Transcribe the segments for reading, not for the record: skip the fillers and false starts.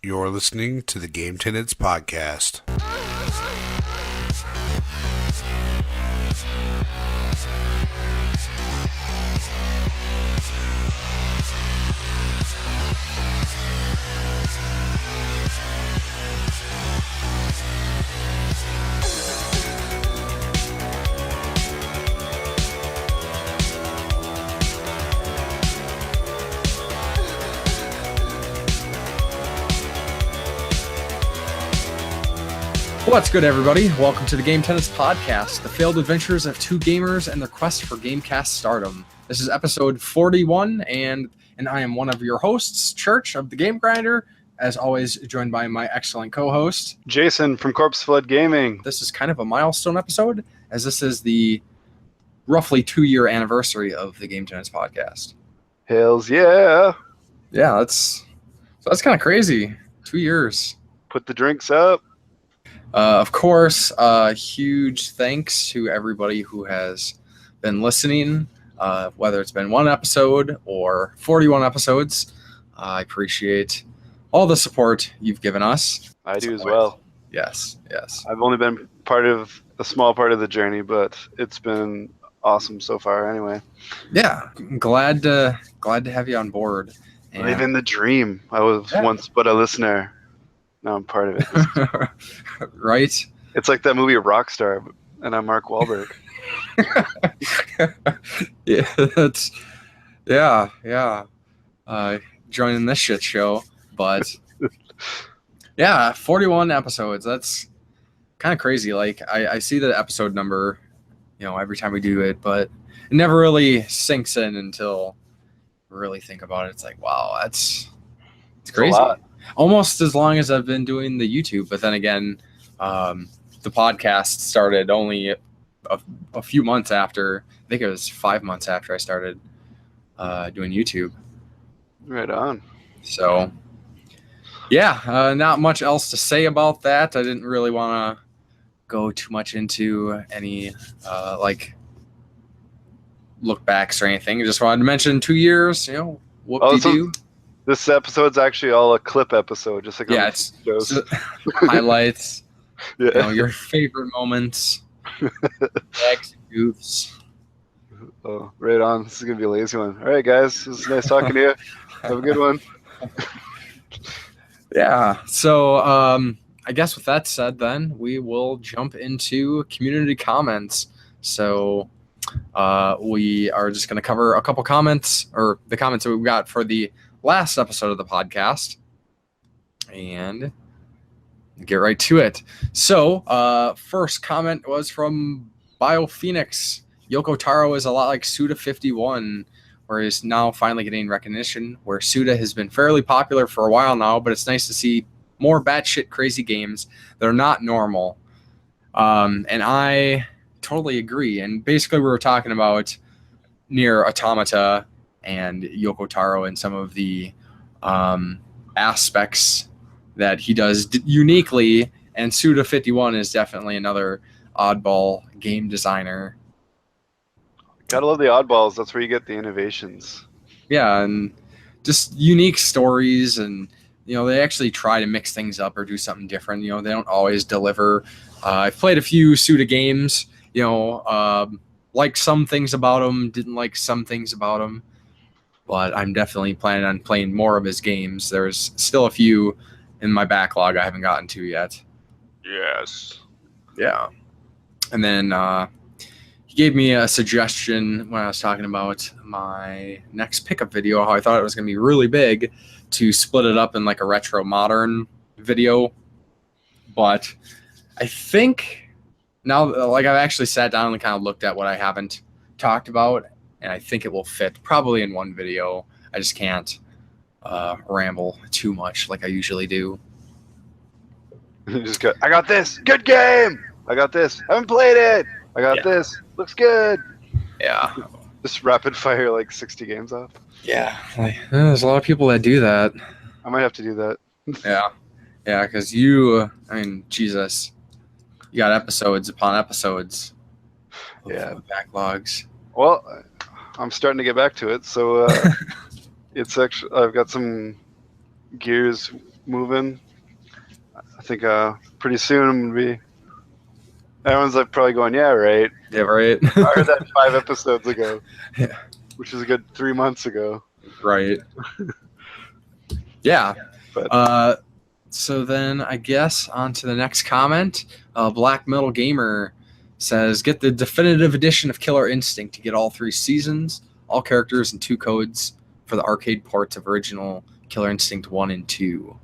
You're listening to the Game Tenants Podcast. What's good, everybody? Welcome to the Game Tenants Podcast, the failed adventures of two gamers and their quest for Gamecast stardom. This is episode 41, and I am one of your hosts, Church of the Game Grinder, as always joined by my excellent co-host, Jason from Corpse Flood Gaming. This is kind of a milestone episode, as this is the roughly 2-year anniversary of the Game Tenants Podcast. Hells yeah. Yeah, that's kind of crazy. 2 years. Put the drinks up. Of course, huge thanks to everybody who has been listening, whether it's been one episode or 41 episodes. I appreciate all the support you've given us. I do as well. Yes. I've only been part of a small part of the journey, but it's been awesome so far anyway. Yeah, glad to have you on board. And Living the dream. I was once but a listener. Now I'm part of it. Right? It's like that movie Rockstar, and I'm Mark Wahlberg. Joining this shit show, but yeah, 41 episodes. That's kind of crazy. Like I see the episode number, every time we do it, but it never really sinks in until we really think about it. It's like, wow, it's crazy. A lot. Almost as long as I've been doing the YouTube, but then again, the podcast started only a few months after. I think it was 5 months after I started doing YouTube. Right on. So, yeah, not much else to say about that. I didn't really want to go too much into any look backs or anything. I just wanted to mention 2 years. Whoop-de-doo. This episode's actually all a clip episode, just like it's highlights. Your favorite moments, gags and goofs. Oh, right on. This is gonna be a lazy one. All right, guys. It was nice talking to you. Have a good one. Yeah. So, I guess with that said, then we will jump into community comments. So, we are just gonna cover a couple comments, or the comments that we got for the last episode of the podcast, and get right to it. So, first comment was from BioPhoenix. Yoko Taro is a lot like Suda51, where he's now finally getting recognition, where Suda has been fairly popular for a while now, but it's nice to see more batshit crazy games that are not normal. And I totally agree. And basically we were talking about Nier Automata and Yoko Taro and some of the aspects that he does uniquely, and Suda51 is definitely another oddball game designer. Gotta love the oddballs. That's where you get the innovations. Yeah, and just unique stories, and they actually try to mix things up or do something different. They don't always deliver. I've played a few Suda games, like some things about them, didn't like some things about them. But I'm definitely planning on playing more of his games. There's still a few in my backlog I haven't gotten to yet. Yes. Yeah. And then he gave me a suggestion when I was talking about my next pickup video, how I thought it was going to be really big, to split it up in like a retro modern video. But I think now, I've actually sat down and kind of looked at what I haven't talked about, and I think it will fit probably in one video. I just can't ramble too much like I usually do. I got this. Good game. I got this. Haven't played it. I got this. Looks good. Yeah. Just rapid fire like 60 games off. Yeah. There's a lot of people that do that. I might have to do that. Yeah. Yeah, because Jesus. You got episodes upon episodes of backlogs. Well, I'm starting to get back to it, so it's actually I've got some Gears moving. I think pretty soon I'm gonna be. Everyone's like probably going, yeah, right. Yeah, right. I heard that 5 episodes ago, Yeah. which is a good 3 months ago. Right. Yeah. But So then I guess on to the next comment. Black Metal Gamer says, get the definitive edition of Killer Instinct to get all 3 seasons, all characters, and 2 codes for the arcade ports of original Killer Instinct 1 and 2.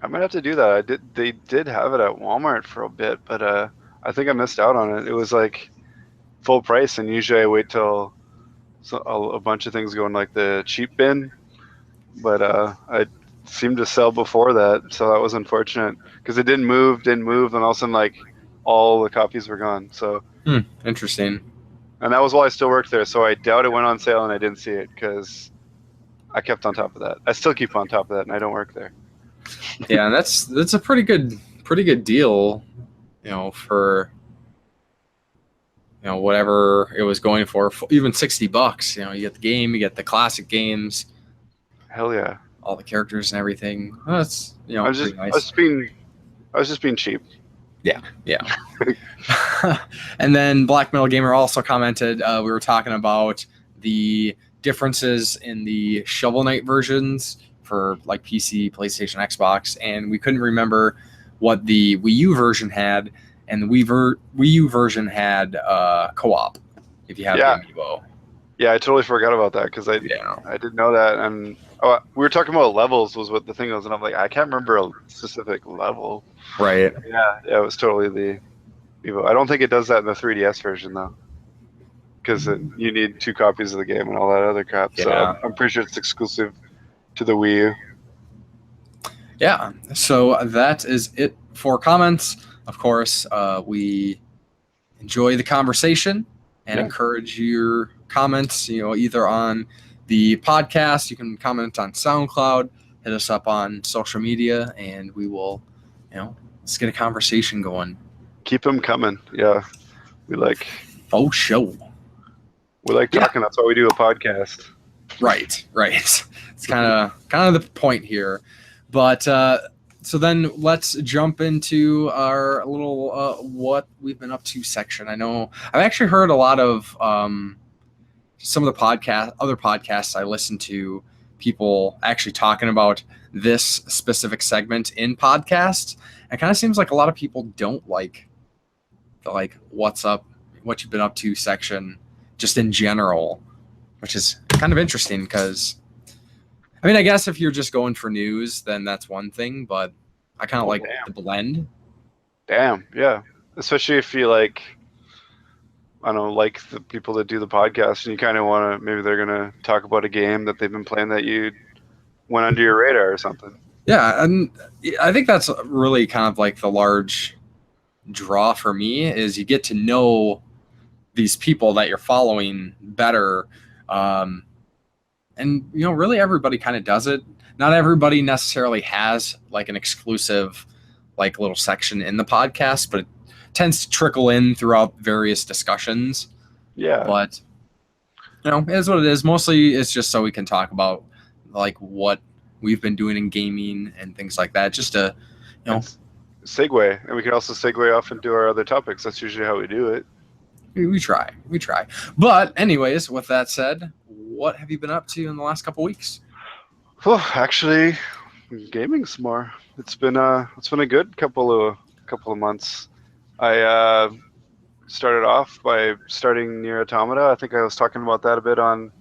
I might have to do that. They did have it at Walmart for a bit, but I think I missed out on it. It was like full price, and usually I wait till a bunch of things go in like the cheap bin. But I seemed to sell before that, so that was unfortunate because it didn't move, and all of a sudden like all the copies were gone. So Interesting. and that was while I still worked there, so I doubt it went on sale and I didn't see it because I kept on top of that. I still keep on top of that, and I don't work there. Yeah, and that's a pretty good deal, for whatever it was going for, even $60. You get the game, you get the classic games, Hell yeah! all the characters and everything. That's I was pretty nice. I was just being cheap. Yeah. And then Black Metal Gamer also commented, we were talking about the differences in the Shovel Knight versions for like PC, PlayStation, Xbox, and we couldn't remember what the Wii U version had, and the Wii U version had co-op if you have the Amiibo. Yeah, I totally forgot about that because I didn't know that, and we were talking about levels was what the thing was, and I'm like, I can't remember a specific level. Right. Yeah, it was totally the Evo. I don't think it does that in the 3DS version though, because you need 2 copies of the game and all that other crap. Yeah. So I'm pretty sure it's exclusive to the Wii U. Yeah. So that is it for comments. Of course, we enjoy the conversation and encourage your comments, either on the podcast, you can comment on SoundCloud, hit us up on social media, and we will, let's get a conversation going. Keep them coming. Yeah. We like show. We like talking. That's why we do a podcast. Right. It's kind of the point here. But so then let's jump into our little what we've been up to section. I know I've actually heard a lot of some of the other podcasts I listen to, people actually talking about this specific segment in podcasts. It kind of seems like a lot of people don't like the what's up, what you've been up to section just in general, which is kind of interesting because I guess if you're just going for news, then that's one thing, but I kind of like the blend. Damn, yeah. Especially if you like the people that do the podcast and you kind of want to, maybe they're going to talk about a game that they've been playing that you went under your radar or something. Yeah, and I think that's really kind of like the large draw for me is you get to know these people that you're following better. And, really everybody kind of does it. Not everybody necessarily has like an exclusive like little section in the podcast, but it tends to trickle in throughout various discussions. Yeah. But, it is what it is. Mostly it's just so we can talk about like what we've been doing in gaming and things like that. Just to, segue. And we can also segue off into our other topics. That's usually how we do it. We try. But anyways, with that said, what have you been up to in the last couple weeks? Well, actually, gaming some more. It's been a good couple of months. I started off by starting Nier Automata. I think I was talking about that a bit on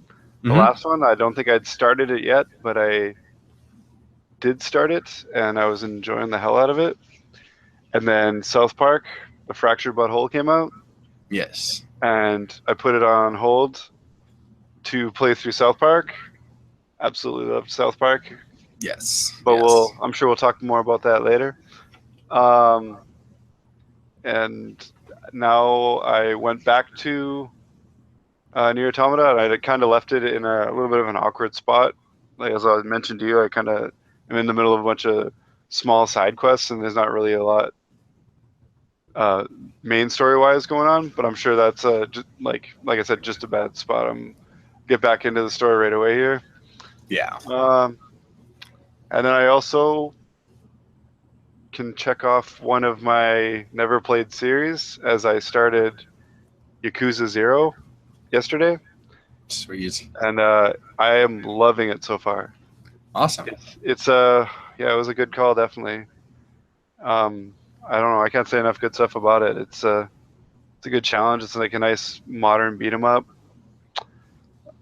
the last one. I don't think I'd started it yet, but I did start it, and I was enjoying the hell out of it. And then South Park, The Fractured But Whole came out. Yes. And I put it on hold to play through South Park. Absolutely loved South Park. Yes. But I'm sure we'll talk more about that later. And now I went back to Nier Automata, and I kind of left it in a little bit of an awkward spot. Like as I mentioned to you, I kind of am in the middle of a bunch of small side quests, and there's not really a lot main story wise going on. But I'm sure that's just, like I said, just a bad spot. I'm get back into the story right away here. Yeah. And then I also can check off one of my never played series as I started Yakuza 0 yesterday, Sweet. and I am loving it so far. Awesome. It's yeah, it was a good call, definitely. I don't know, I can't say enough good stuff about it. It's a good challenge. It's like a nice modern beat 'em up.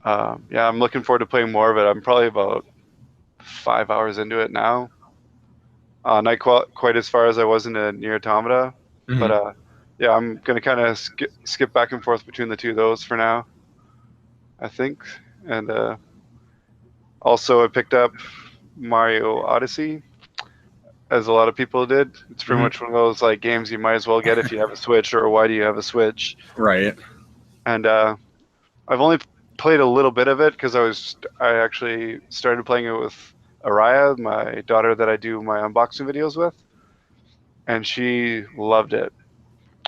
Yeah, I'm looking forward to playing more of it. I'm probably about 5 hours into it now. Not quite as far as I was into Nier Automata, but yeah, I'm gonna kind of skip back and forth between the two of those for now, I think. And also, I picked up Mario Odyssey, as a lot of people did. It's pretty much one of those like games you might as well get if you have a Switch, or why do you have a Switch? Right. And I've only played a little bit of it because I actually started playing it with Araya, my daughter that I do my unboxing videos with, and she loved it.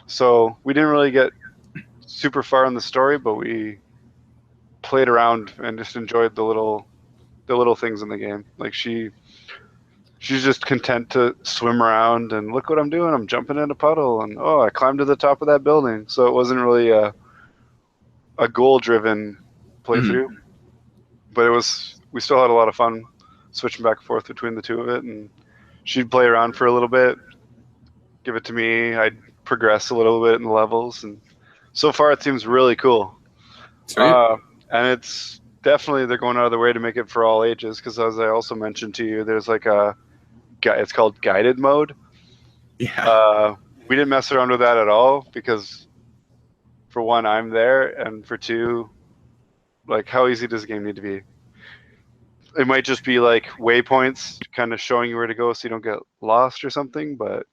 So we didn't really get super far in the story, but we played around and just enjoyed the little things in the game. Like she's just content to swim around and look what I'm doing. I'm jumping in a puddle, and oh, I climbed to the top of that building. So it wasn't really a goal-driven playthrough, but we still had a lot of fun switching back and forth between the two of it. And she'd play around for a little bit, give it to me. I'd progress a little bit in the levels, and so far it seems really cool. And it's definitely, they're going out of their way to make it for all ages, because as I also mentioned to you, there's like it's called guided mode. Yeah. We didn't mess around with that at all because, for one, I'm there, and for two, like, how easy does the game need to be? It might just be like waypoints kind of showing you where to go so you don't get lost or something, but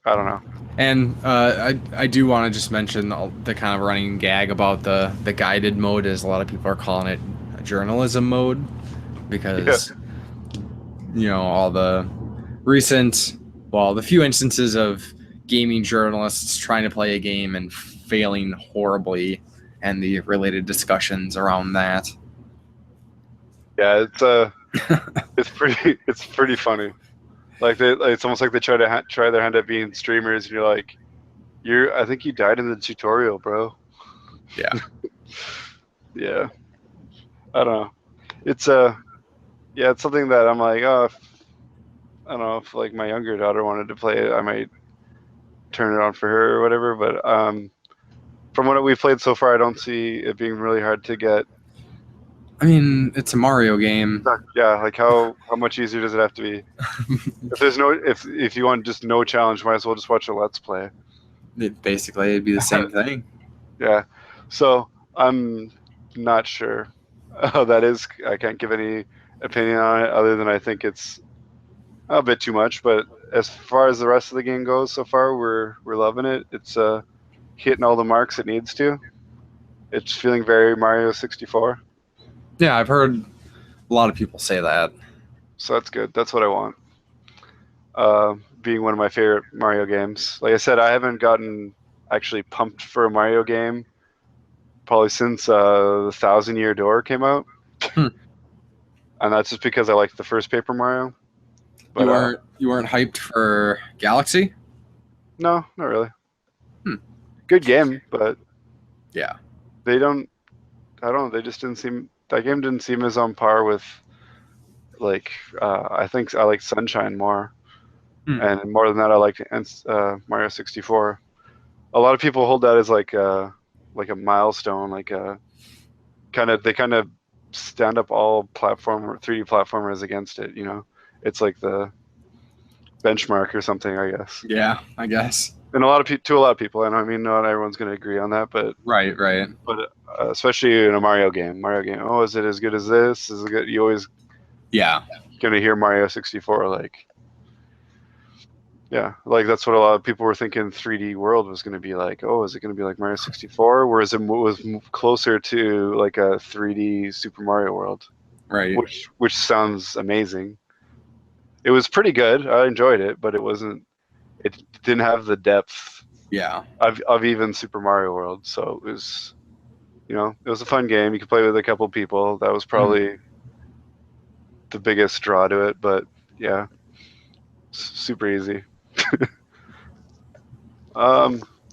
I don't know. And I do want to just mention the kind of running gag about the guided mode is a lot of people are calling it journalism mode because all the the few instances of gaming journalists trying to play a game and failing horribly, and the related discussions around that. Yeah, it's pretty funny. Like it's almost like they try their hand at being streamers, and you're like, I think you died in the tutorial, bro. Yeah. Yeah. I don't know. It's it's something that I'm like, I don't know if like my younger daughter wanted to play it, I might turn it on for her or whatever. But from what we've played so far, I don't see it being really hard to get. I mean, it's a Mario game. Yeah, like how much easier does it have to be? if you want just no challenge, might as well just watch a Let's Play. Basically, it'd be the same thing. Yeah, so I'm not sure how that is. I can't give any opinion on it other than I think it's a bit too much. But as far as the rest of the game goes, so far we're loving it. It's hitting all the marks it needs to. It's feeling very Mario 64. Yeah, I've heard a lot of people say that. So that's good. That's what I want. Being one of my favorite Mario games. Like I said, I haven't gotten actually pumped for a Mario game probably since the Thousand Year Door came out. And that's just because I liked the first Paper Mario. But, you weren't hyped for Galaxy? No, not really. Good game, but yeah, they don't. I don't know. They just didn't seem. That game didn't seem as on par with. Like I think I like Sunshine more, and more than that, I like Mario 64. A lot of people hold that as like a milestone, like they kind of stand up all 3D platformers against it. It's like the benchmark or something, I guess. Yeah, I guess. And a lot of people, and I mean, not everyone's going to agree on that, but right. But especially in a Mario game, oh, is it as good as this? Is it good? You always gonna hear Mario 64 like. Yeah, like that's what a lot of people were thinking 3D World was going to be like. Oh, is it going to be like Mario 64? Whereas it was closer to like a 3D Super Mario World. Right. Which sounds amazing. It was pretty good. I enjoyed it, but it didn't have the depth of even Super Mario World. So it was, it was a fun game. You could play with a couple people. That was probably the biggest draw to it, but yeah, super easy.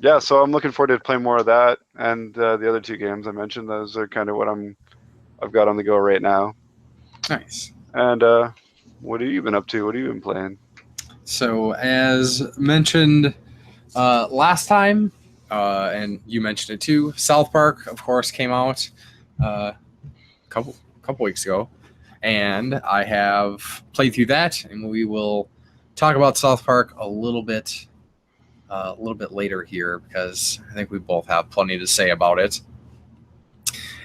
Yeah, so I'm looking forward to playing more of that, and the other two games I mentioned. Those are kind of what I've got on the go right now. Nice. And what have you been up to? What have you been playing? So as mentioned last time, and you mentioned it too, South Park, of course, came out a couple weeks ago, and I have played through that, and we will talk about South Park a little bit later here because I think we both have plenty to say about it.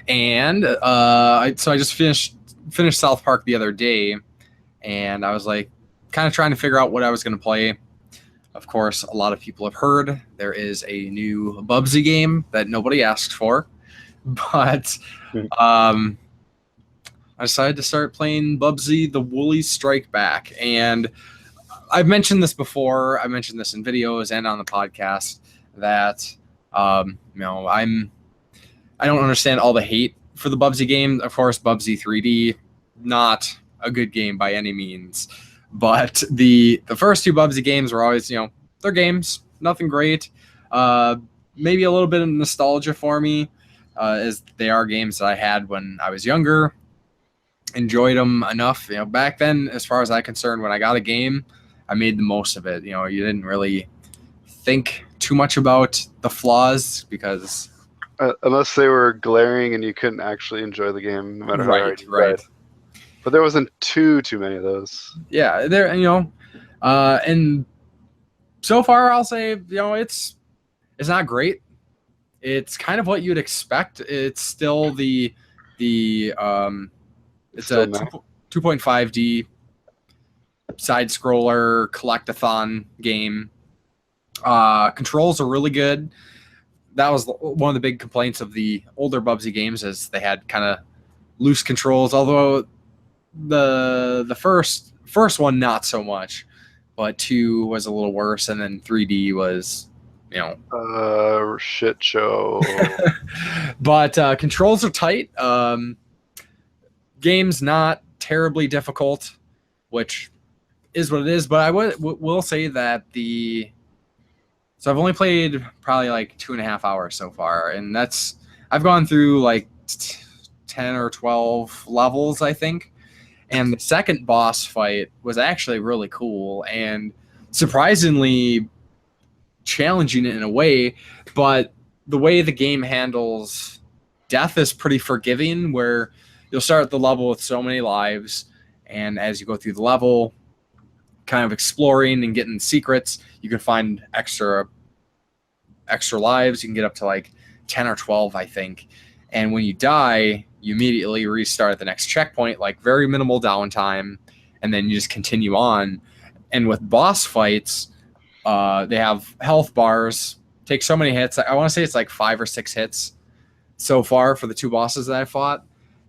And I just finished South Park the other day, and I was like kind of trying to figure out what I was going to play. Of course, a lot of people have heard there is a new Bubsy game that nobody asked for, but I decided to start playing Bubsy: The Woolies Strike Back. And I've mentioned this before. I mentioned this in videos and on the podcast that I don't understand all the hate for the Bubsy game. Of course, Bubsy 3D, not a good game by any means. But the first two Bubsy games were always, they're games, nothing great. Maybe a little bit of nostalgia for me, as they are games that I had when I was younger. Enjoyed them enough. Back then, as far as I'm concerned, when I got a game, I made the most of it. You didn't really think too much about the flaws because unless they were glaring and you couldn't actually enjoy the game, no matter how hard you right. tried. But there wasn't too many of those. Yeah, there, and so far I'll say, it's not great. It's kind of what you'd expect. It's still it's Still a 2.5D side scroller collectathon game. Controls are really good. That was one of the big complaints of the older Bubsy games, is they had kind of loose controls, although the first one not so much, but 2 was a little worse, and then 3D was shit show. But controls are tight. Game's not terribly difficult, which is what it is, but I will say that so I've only played probably like 2.5 hours so far, and I've gone through like 10 or 12 levels, I think. And the second boss fight was actually really cool and surprisingly challenging in a way, but the way the game handles death is pretty forgiving, where you'll start the level with so many lives, and as you go through the level, kind of exploring and getting secrets, you can find extra lives. You can get up to like 10 or 12, I think. And when you die, you immediately restart at the next checkpoint, like very minimal downtime, and then you just continue on. And with boss fights, they have health bars, take so many hits. I want to say it's like 5 or 6 hits so far for the 2 bosses that I fought.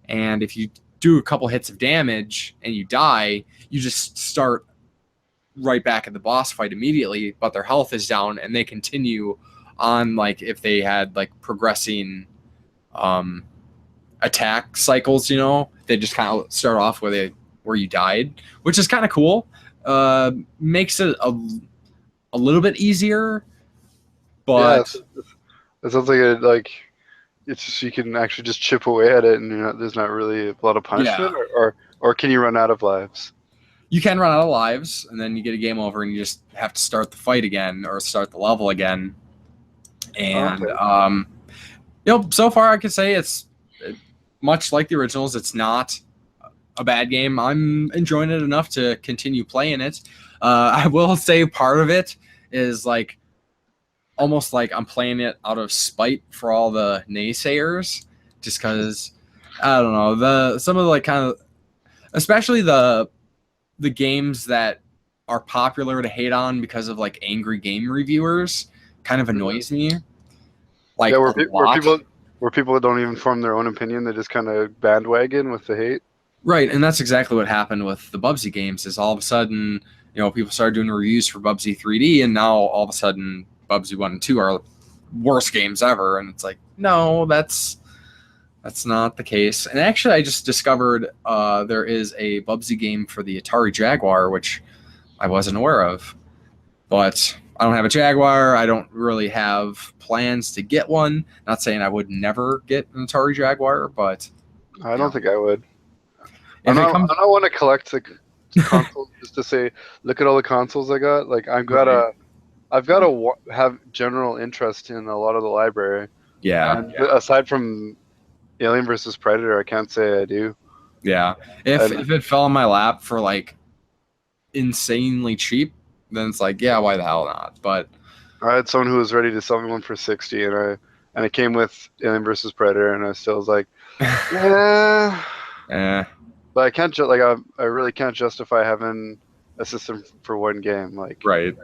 And if you do a couple hits of damage and you die, you just start right back at the boss fight immediately, but their health is down and they continue on, like if they had like progressing attack cycles, they just kind of start off where you died, which is kind of cool. Makes it a little bit easier, but yeah, it sounds like it's just, you can actually just chip away at it, and there's not really a lot of punishment. Yeah. Or can you run out of lives? You can run out of lives, and then you get a game over, and you just have to start the fight again or start the level again. And Okay. So far I could say it's much like the originals. It's not a bad game. I'm enjoying it enough to continue playing it. I will say part of it is like almost like I'm playing it out of spite for all the naysayers, just because I don't know, some of the like kind of, especially the games that are popular to hate on because of like angry game reviewers kind of annoys me. Like, yeah, where people that don't even form their own opinion, they just kind of bandwagon with the hate. Right, and that's exactly what happened with the Bubsy games. Is all of a sudden, people started doing reviews for Bubsy 3D, and now all of a sudden, Bubsy 1 and 2 are worst games ever. And it's like, no, that's That's not the case. And actually, I just discovered there is a Bubsy game for the Atari Jaguar, which I wasn't aware of. But I don't have a Jaguar. I don't really have plans to get one. Not saying I would never get an Atari Jaguar, but I don't think I would. if I it comes, don't want to collect the consoles just to say, look at all the consoles I got. Like I've got to have general interest in a lot of the library. yeah, And aside from Alien versus Predator, I can't say I do. yeah. If it fell in my lap for like insanely cheap, then it's like, yeah, why the hell not? But I had someone who was ready to sell me one for 60, and it came with Alien versus Predator, and I still was like, yeah. But I can't I really can't justify having a system for one game. Like, right.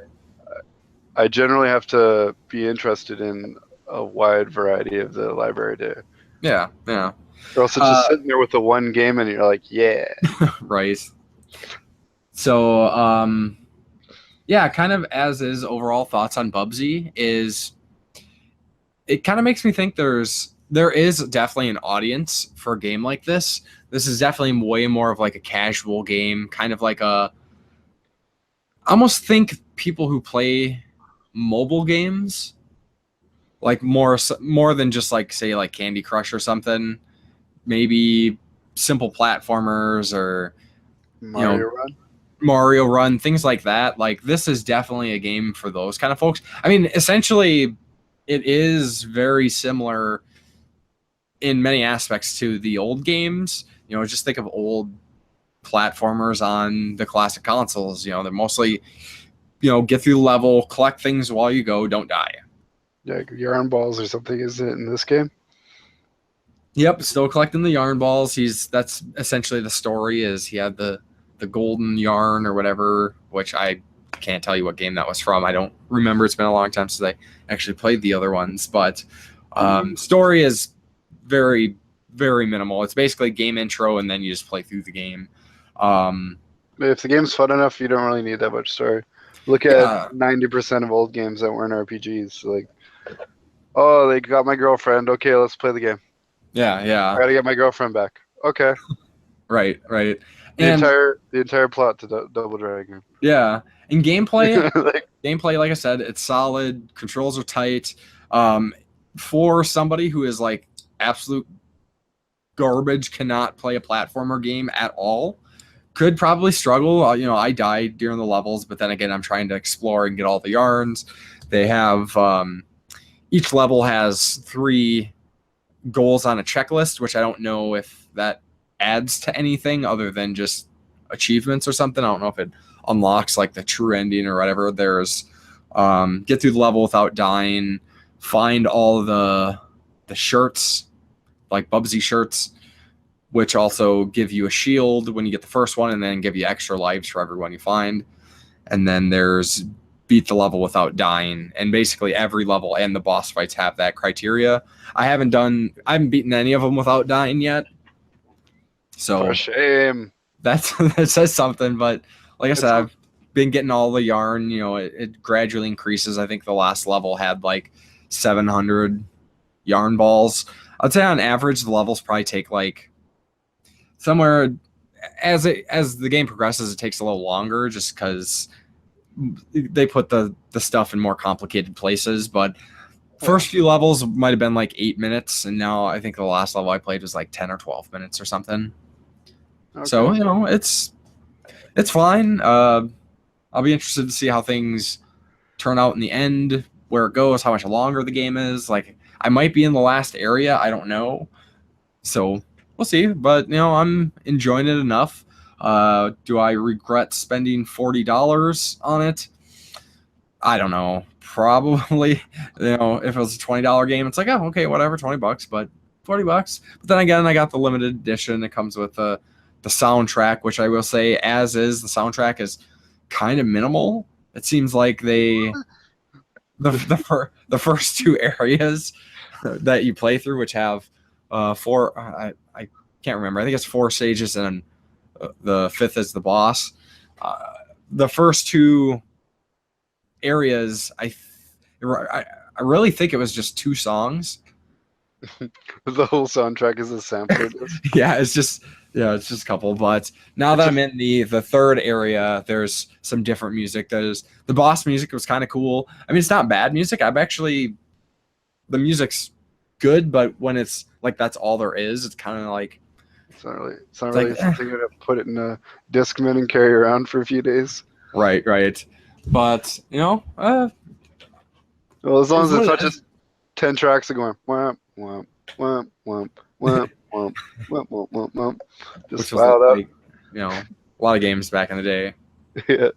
I generally have to be interested in a wide variety of the library to. Yeah. Or else it's just sitting there with the one game, and you're like, yeah. Right. So, yeah, kind of as is overall thoughts on Bubsy is it kind of makes me think there is definitely an audience for a game like this. This is definitely way more of like a casual game, kind of like I almost think people who play mobile games, like more than just like say like Candy Crush or something, maybe simple platformers or Mario Run, things like that. Like this is definitely a game for those kind of folks. I mean, essentially, it is very similar in many aspects to the old games. Just think of old platformers on the classic consoles. They're mostly, get through the level, collect things while you go, don't die. Yeah, yarn balls or something, is it in this game? Yep, still collecting the yarn balls. That's essentially the story. Is he had the golden yarn or whatever, which I can't tell you what game that was from. I don't remember. It's been a long time since I actually played the other ones, but story is very, very minimal. It's basically game intro and then you just play through the game. If the game's fun enough, you don't really need that much story. Look at 90% of old games that weren't RPGs. Like, oh, they got my girlfriend. Okay, let's play the game. Yeah. I gotta get my girlfriend back. Okay. Right. The entire plot to Double Dragon. Yeah, and gameplay, like I said, it's solid. Controls are tight. For somebody who is like absolute garbage, cannot play a platformer game at all, could probably struggle. I died during the levels, but then again, I'm trying to explore and get all the yarns. They have each level has 3 goals on a checklist, which I don't know if that adds to anything other than just achievements or something. I don't know if it unlocks like the true ending or whatever. There's get through the level without dying, find all the shirts, like Bubsy shirts, which also give you a shield when you get the first one and then give you extra lives for every one you find. And then there's beat the level without dying, and basically every level and the boss fights have that criteria. I haven't beaten any of them without dying yet. So for shame. That says something, but like I said, I've been getting all the yarn. It gradually increases. I think the last level had like 700 yarn balls. I'd say on average the levels probably take like somewhere as the game progresses, it takes a little longer just because they put the stuff in more complicated places. But first few levels might have been like 8 minutes, and now I think the last level I played was like 10 or 12 minutes or something. Okay. So it's fine. I'll be interested to see how things turn out in the end, where it goes, how much longer the game is. Like, I might be in the last area. I don't know. So we'll see. But, I'm enjoying it enough. Do I regret spending $40 on it? I don't know. Probably. If it was a $20 game, it's like, oh, okay, whatever, $20. But $40. But then again, I got the limited edition. It comes with the soundtrack, which I will say, as is, the soundtrack is kind of minimal. It seems like the first 2 areas that you play through, which have 4, I can't remember. I think it's 4 stages, and the 5th is the boss. The first 2 areas, I really think it was just 2 songs. The whole soundtrack is a sampler disc. Yeah, it's just a couple. But now that I'm in the third area, there's some different music. There's the boss music was kind of cool. I mean, it's not bad music. The music's good, but when it's like that's all there is, it's kind of like it's not really something you're gonna put it in a Discman and carry around for a few days. Right. But well, as long as it's not just 10 tracks of going wham wham wham wham wham wham wham wham wham wham, just loud up. Like, a lot of games back in the day. Yeah,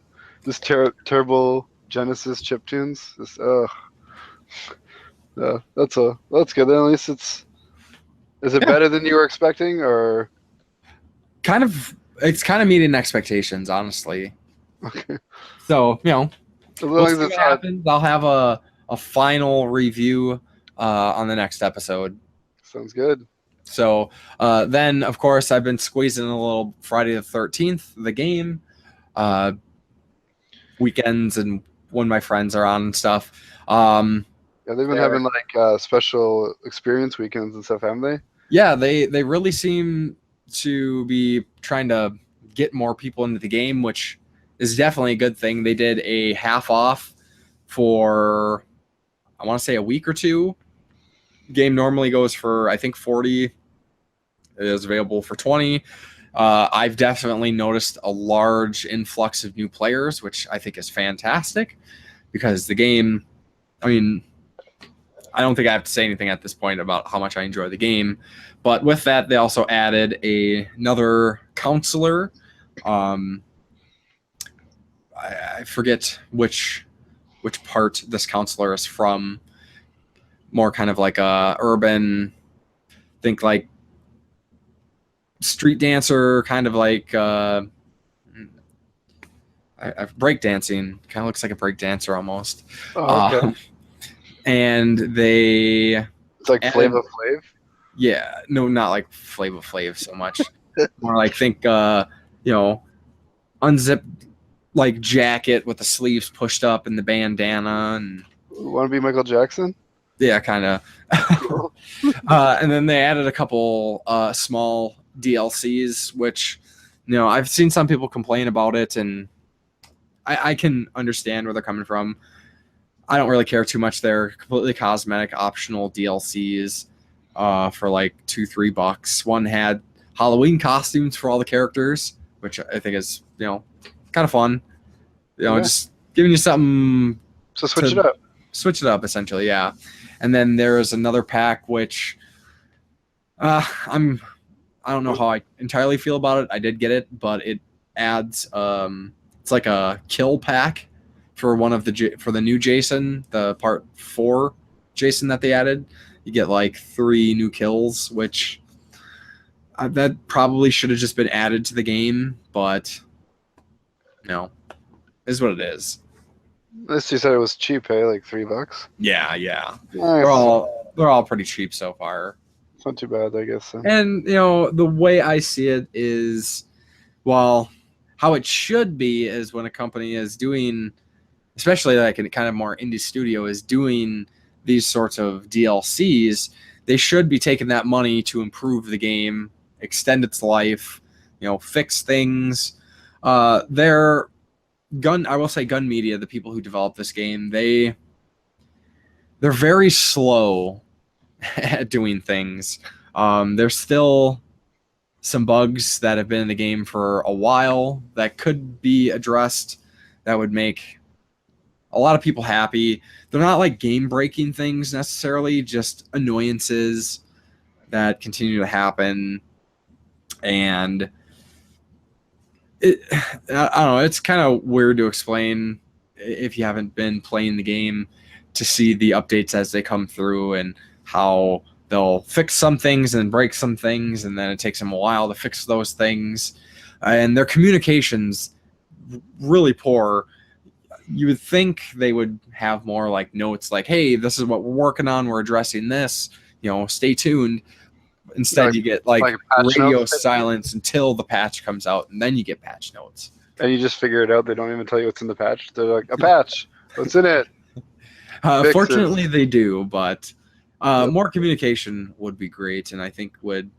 just Turbo Genesis chiptunes. Just that's good. Then at least is it better than you were expecting, or it's kind of meeting expectations, honestly. Okay. So as we'll see what happens. I'll have a final review on the next episode. Sounds good. So then, of course, I've been squeezing a little Friday the 13th, the game, weekends, and when my friends are on and stuff. Yeah, they've been having like special experience weekends and stuff, haven't they? Yeah, they really seem to be trying to get more people into the game, which is definitely a good thing. They did a half off for, I want to say, a week or two. Game normally goes for, I think, 40. It is available for 20. I've definitely noticed a large influx of new players, which I think is fantastic because the game, I mean, I don't think I have to say anything at this point about how much I enjoy the game. But with that, they also added another counselor. I forget which part this counselor is from. More kind of like a urban, think like street dancer, kind of like breakdancing. Kind of looks like a breakdancer almost. Oh, okay. And it's like Flava Flav? Yeah, no, not like Flava Flav so much. More like think unzipped like jacket with the sleeves pushed up and the bandana and want to be Michael Jackson? Yeah, kind of. And then they added a couple small DLCs, which, I've seen some people complain about it, and I can understand where they're coming from. I don't really care too much. They're completely cosmetic, optional DLCs for like $2-3. One had Halloween costumes for all the characters, which I think is, kind of fun. Just giving you something. So switch it up. Switch it up, essentially, yeah. And then there's another pack which I don't know how I entirely feel about it. I did get it, but it adds it's like a kill pack for for the new Jason, the part 4 Jason that they added. You get like 3 new kills, which that probably should have just been added to the game, but is what it is. This you said it was cheap, hey? Like $3? Yeah. Nice. They're all pretty cheap so far. It's not too bad, I guess. So. And the way I see it is, well, how it should be is when a company is doing, especially like a kind of more indie studio is doing these sorts of DLCs, they should be taking that money to improve the game, extend its life, fix things. I will say Gun Media, the people who developed this game, they're very slow at doing things. There's still some bugs that have been in the game for a while that could be addressed that would make a lot of people happy. They're not like game-breaking things necessarily, just annoyances that continue to happen. And I don't know, it's kind of weird to explain if you haven't been playing the game to see the updates as they come through and how they'll fix some things and break some things, and then it takes them a while to fix those things. And their communication's really poor. You would think they would have more like notes like, hey, this is what we're working on, we're addressing this, stay tuned. Instead, you get like radio silence until the patch comes out, and then you get patch notes. And you just figure it out. They don't even tell you what's in the patch. They're like, a patch. What's in it? Fortunately, they do, but More communication would be great, and I think would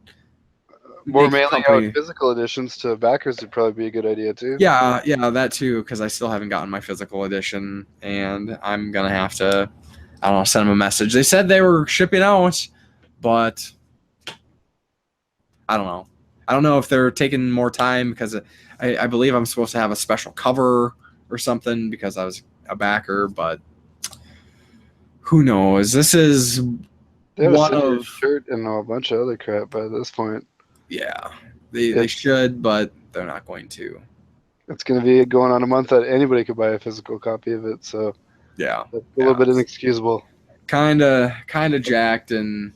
More make the mailing company- out physical editions to backers would probably be a good idea too. Yeah, that too, because I still haven't gotten my physical edition, and I'm gonna have to, I don't know, send them a message. They said they were shipping out, but I don't know. I don't know if they're taking more time because I believe I'm supposed to have a special cover or something because I was a backer, but who knows? This is They have one a senior of shirt and a bunch of other crap by this point. yeah. They should, but they're not going to. It's going to be going on a month that anybody could buy a physical copy of it, so Yeah, that's a little bit inexcusable. kind of jacked, and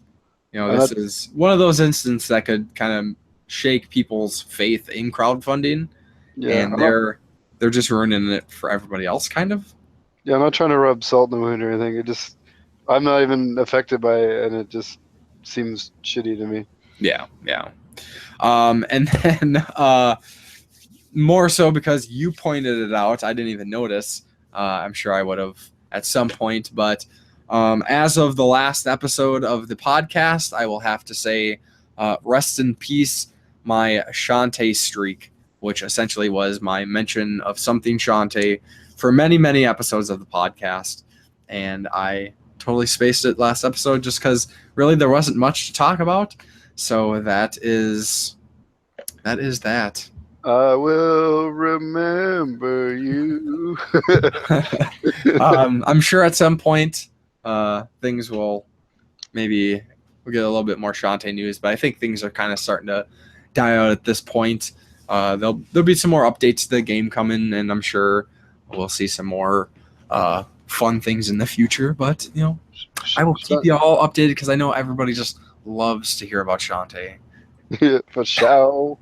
this is one of those instances that could kind of shake people's faith in crowdfunding, and they're just ruining it for everybody else, kind of. Yeah, I'm not trying to rub salt in the wound or anything. I'm not even affected by it, and it just seems shitty to me. Yeah. And then more so because you pointed it out, I didn't even notice. I'm sure I would have at some point, but as of the last episode of the podcast, I will have to say rest in peace, my Shantae streak, which essentially was my mention of something Shantae for many, many episodes of the podcast. And I totally spaced it last episode just because really there wasn't much to talk about. So that is that. I will remember you. I'm sure at some point things will we'll get a little bit more Shantae news, but I think things are kind of starting to die out at this point. There'll be some more updates to the game coming, and I'm sure we'll see some more fun things in the future. But I will keep you all updated because I know everybody just loves to hear about Shantae. Yeah, for sure.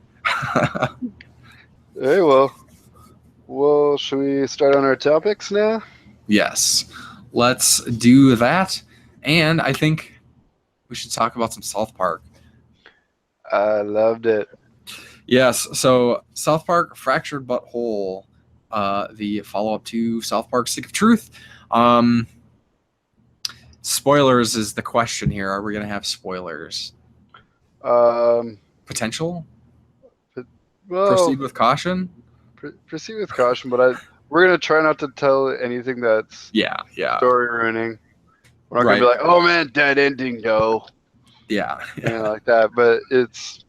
Hey, well, should we start on our topics now? Yes, let's do that. And I think we should talk about some South Park. I loved it. Yes, so South Park Fractured But Whole, the follow-up to South Park Stick of Truth. Spoilers is the question here. Are we going to have spoilers? Potential? Well, Proceed with caution? Proceed with caution, but we're going to try not to tell anything that's Yeah. story ruining. We're not going to be like, oh man, dead ending, though. Yeah. Like that, but it's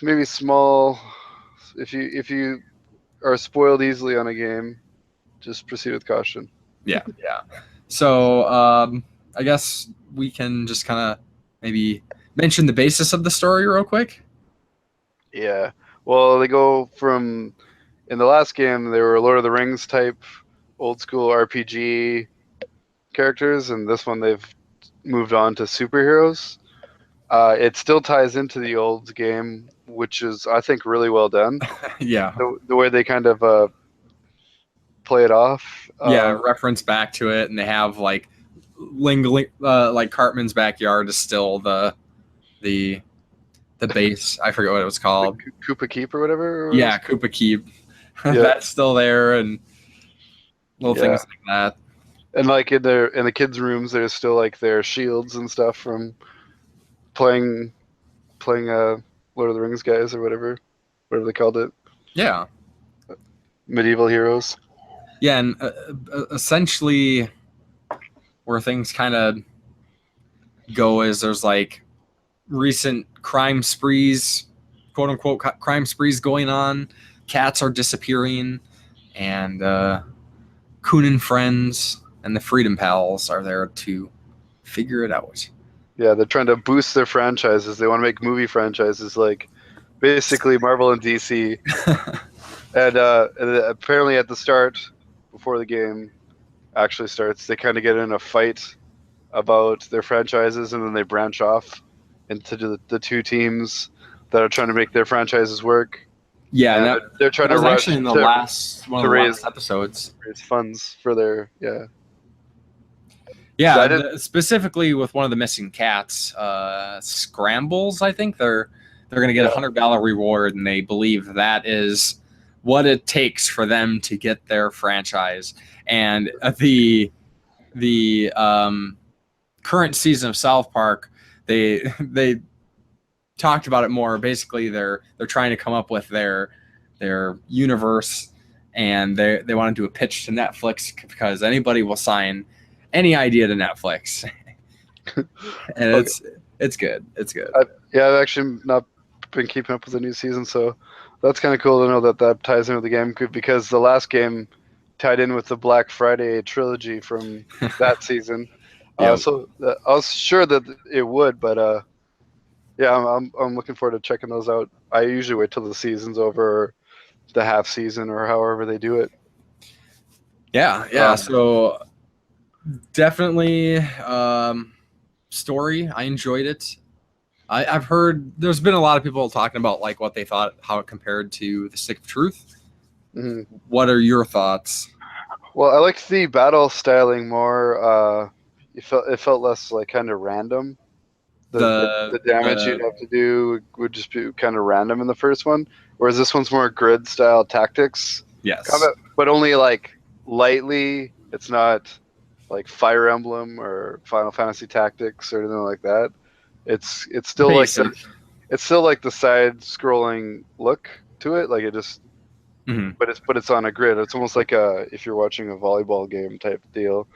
maybe small. If you are spoiled easily on a game, just proceed with caution. Yeah. So I guess we can just kind of maybe mention the basis of the story real quick. Yeah. Well, they go from in the last game they were Lord of the Rings type old school RPG characters, and this one they've moved on to superheroes. It still ties into the old game, which is I think really well done. Yeah. The way they kind of play it off. Reference back to it, and they have like like Cartman's backyard is still the base. I forget what it was called. Koopa Keep or whatever. Yeah, Koopa Keep. That's still there, and little things like that. And like in the kids' rooms, there's still like their shields and stuff from playing Lord of the Rings guys or whatever they called it. Yeah. Medieval heroes. Yeah, and essentially where things kind of go is there's like recent crime sprees, quote unquote crime sprees going on. Cats are disappearing, and Coon and friends and the Freedom Pals are there to figure it out. Yeah, they're trying to boost their franchises. They want to make movie franchises like basically Marvel and DC. And apparently at the start, before the game actually starts, they kind of get in a fight about their franchises, and then they branch off into the two teams that are trying to make their franchises work. Yeah, and they're trying to rush rush actually in the to last episodes. Raise funds for their specifically with one of the missing cats, Scrambles. I think they're going to get $100 reward, and they believe that is what it takes for them to get their franchise. And the current season of South Park, they talked about it more. Basically, they're trying to come up with their universe, and they want to do a pitch to Netflix because anybody will sign any idea to Netflix, and Okay. it's good. It's good. I've actually not been keeping up with the new season, so that's kind of cool to know that ties in with the game because the last game tied in with the Black Friday trilogy from that season. Yep. So I was sure that it would, but yeah, I'm looking forward to checking those out. I usually wait till the season's over, or the half season, or however they do it. Yeah. So definitely story. I enjoyed it. I've heard there's been a lot of people talking about like what they thought, how it compared to the Stick of Truth. Mhm. What are your thoughts? Well, I liked the battle styling more. It felt less like kind of random. The damage you'd have to do would just be kind of random in the first one, whereas this one's more grid style tactics Yes. combat, but only like lightly. It's not like Fire Emblem or Final Fantasy Tactics or anything like that. It's still Basic. it's still like the side scrolling look to it. Like it just, Mhm. but it's on a grid. It's almost like if you're watching a volleyball game type deal.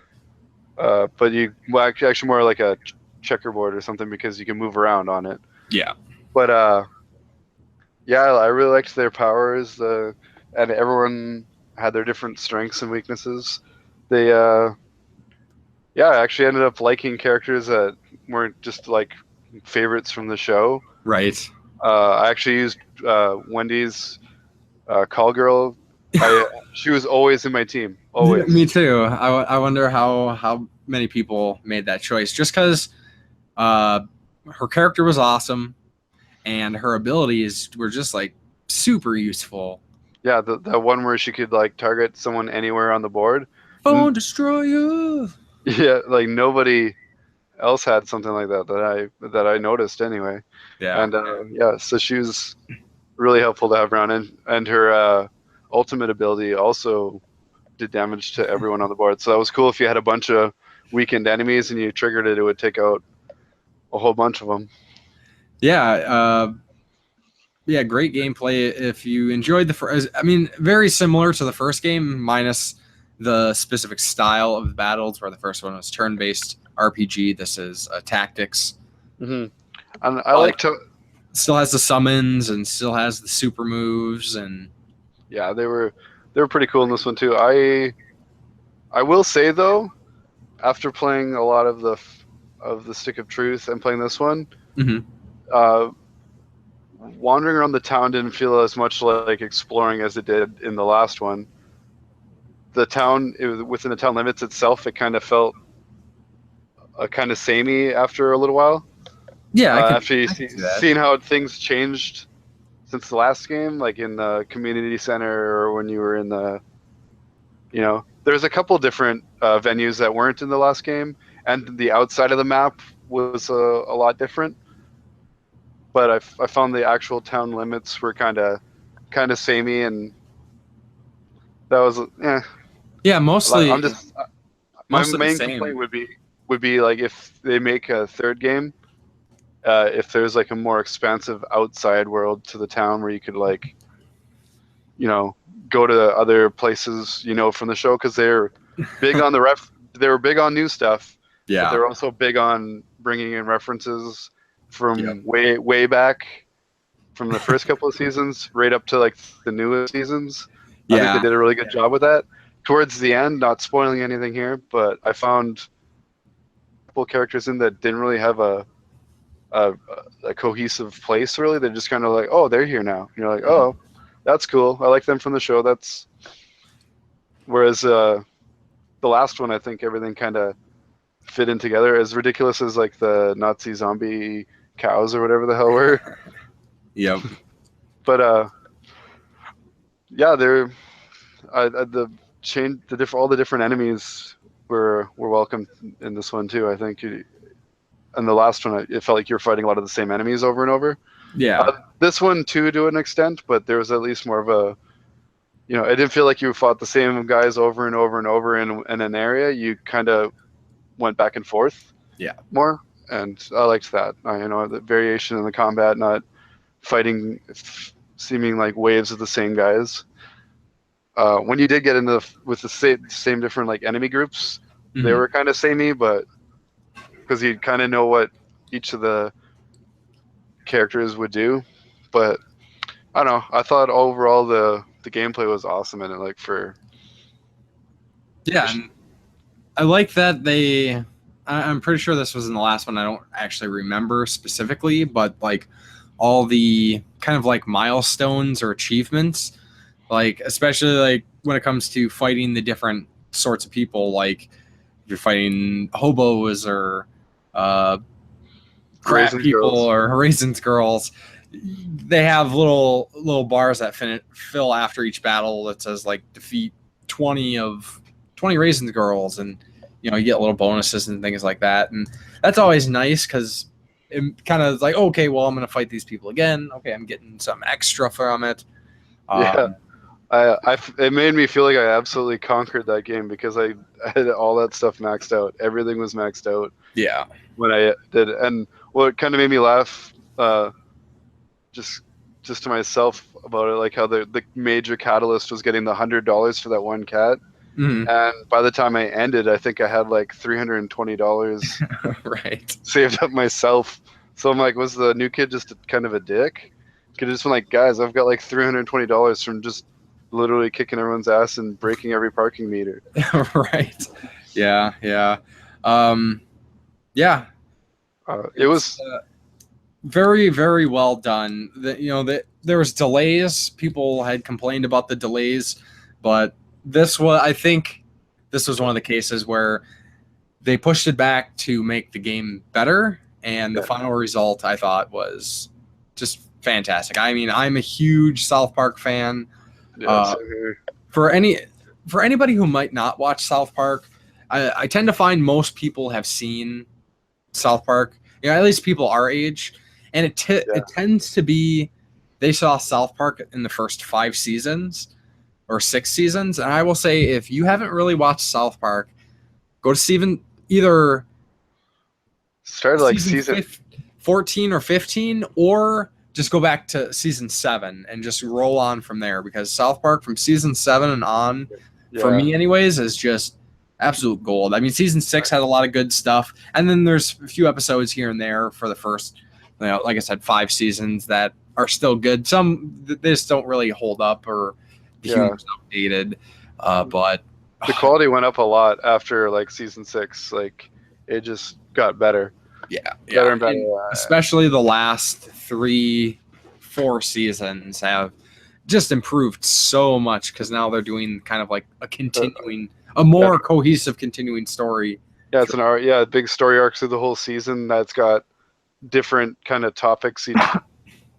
But actually more like a checkerboard or something because you can move around on it. Yeah. But yeah, I really liked their powers. And everyone had their different strengths and weaknesses. They yeah, I actually ended up liking characters that weren't just like favorites from the show. Right. I actually used Wendy's call girl. She was always in my team. Always. Me too. I wonder how many people made that choice. Just because her character was awesome, and her abilities were just like super useful. Yeah, the one where she could like target someone anywhere on the board. Phone destroyer. Yeah, like nobody else had something like that I noticed anyway. Yeah. And yeah, so she was really helpful to have around, and her ultimate ability also did damage to everyone on the board. So that was cool. If you had a bunch of weakened enemies and you triggered it, it would take out a whole bunch of them. Yeah. Yeah. Great gameplay. If you enjoyed the first, I mean, very similar to the first game, minus the specific style of the battles, where the first one was turn-based RPG. This is tactics. Mm-hmm. And I like to. Still has the summons and still has the super moves, and yeah, they were pretty cool in this one too. I will say though, after playing a lot of the Stick of Truth and playing this one, wandering around the town didn't feel as much like exploring as it did in the last one. The town, within the town limits itself, it kind of felt kind of samey after a little while. Yeah, after you seen how things changed since the last game, like in the community center or when you were in the, there's a couple different venues that weren't in the last game, and the outside of the map was a lot different. But I found the actual town limits were kind of samey, and that was yeah, mostly. I'm just my main same. complaint would be like if they make a third game. If there's like a more expansive outside world to the town where you could like, go to other places, from the show, because they're big on they were big on new stuff. Yeah. But they're also big on bringing in references from way back from the first couple of seasons right up to like the newest seasons. I think they did a really good job with that. Towards the end, not spoiling anything here, but I found a couple characters in that didn't really have a cohesive place, really. They're just kind of like, oh, they're here now. You're like, oh, that's cool. I like them from the show. Whereas the last one, I think everything kind of fit in together. As ridiculous as like the Nazi zombie cows or whatever the hell were. Yep. But yeah, all the different enemies were welcome in this one too. I think. And the last one, it felt like you were fighting a lot of the same enemies over and over. Yeah. This one too, to an extent, but there was at least more of a, it didn't feel like you fought the same guys over and over and over in an area. You kind of went back and forth. more, and I liked that. The variation in the combat, not fighting seeming like waves of the same guys. When you did get into with the same different like enemy groups, they were kind of samey, but because you kind of know what each of the characters would do. But I don't know. I thought overall the gameplay was awesome in it. Like and I like that I'm pretty sure this was in the last one. I don't actually remember specifically, but like all the kind of like milestones or achievements, like especially like when it comes to fighting the different sorts of people, like if you're fighting hobos or crab people girls. or raisins girls, they have little bars that fill after each battle that says like defeat 20 raisins girls, and you get little bonuses and things like that, and that's always nice because it kind of is like, okay, well, I'm gonna fight these people again. Okay, I'm getting some extra from it. It made me feel like I absolutely conquered that game because I had all that stuff maxed out. Everything was maxed out. Yeah. When I did, and what kind of made me laugh, just to myself about it, like how the major catalyst was getting the $100 for that one cat. Mm-hmm. And by the time I ended, I think I had like $320 right. saved up myself. So I'm like, was the new kid just kind of a dick? Could have just been like, guys, I've got like $320 from just literally kicking everyone's ass and breaking every parking meter. Right. Yeah. Yeah. It was very, very well done. There was delays. People had complained about the delays, but I think this was one of the cases where they pushed it back to make the game better, and the final result I thought was just fantastic. I mean, I'm a huge South Park fan. For anybody who might not watch South Park, I tend to find most people have seen South Park. At least people our age, and it tends to be they saw South Park in the first 5 seasons or 6 seasons. And I will say, if you haven't really watched South Park, go to either started like season 14 or 15, or just go back to season 7 and just roll on from there, because South Park from season 7 and on, for me anyways, is just absolute gold. I mean, season 6 had a lot of good stuff, and then there's a few episodes here and there for the first, like I said, 5 seasons that are still good. Some they just don't really hold up, or the humor's outdated. But the quality went up a lot after like season 6. Like it just got better. Better and better. And especially the last 3-4 seasons have just improved so much, because now they're doing kind of like a more cohesive continuing story. Yeah, it's big story arcs through the whole season that's got different kind of topics.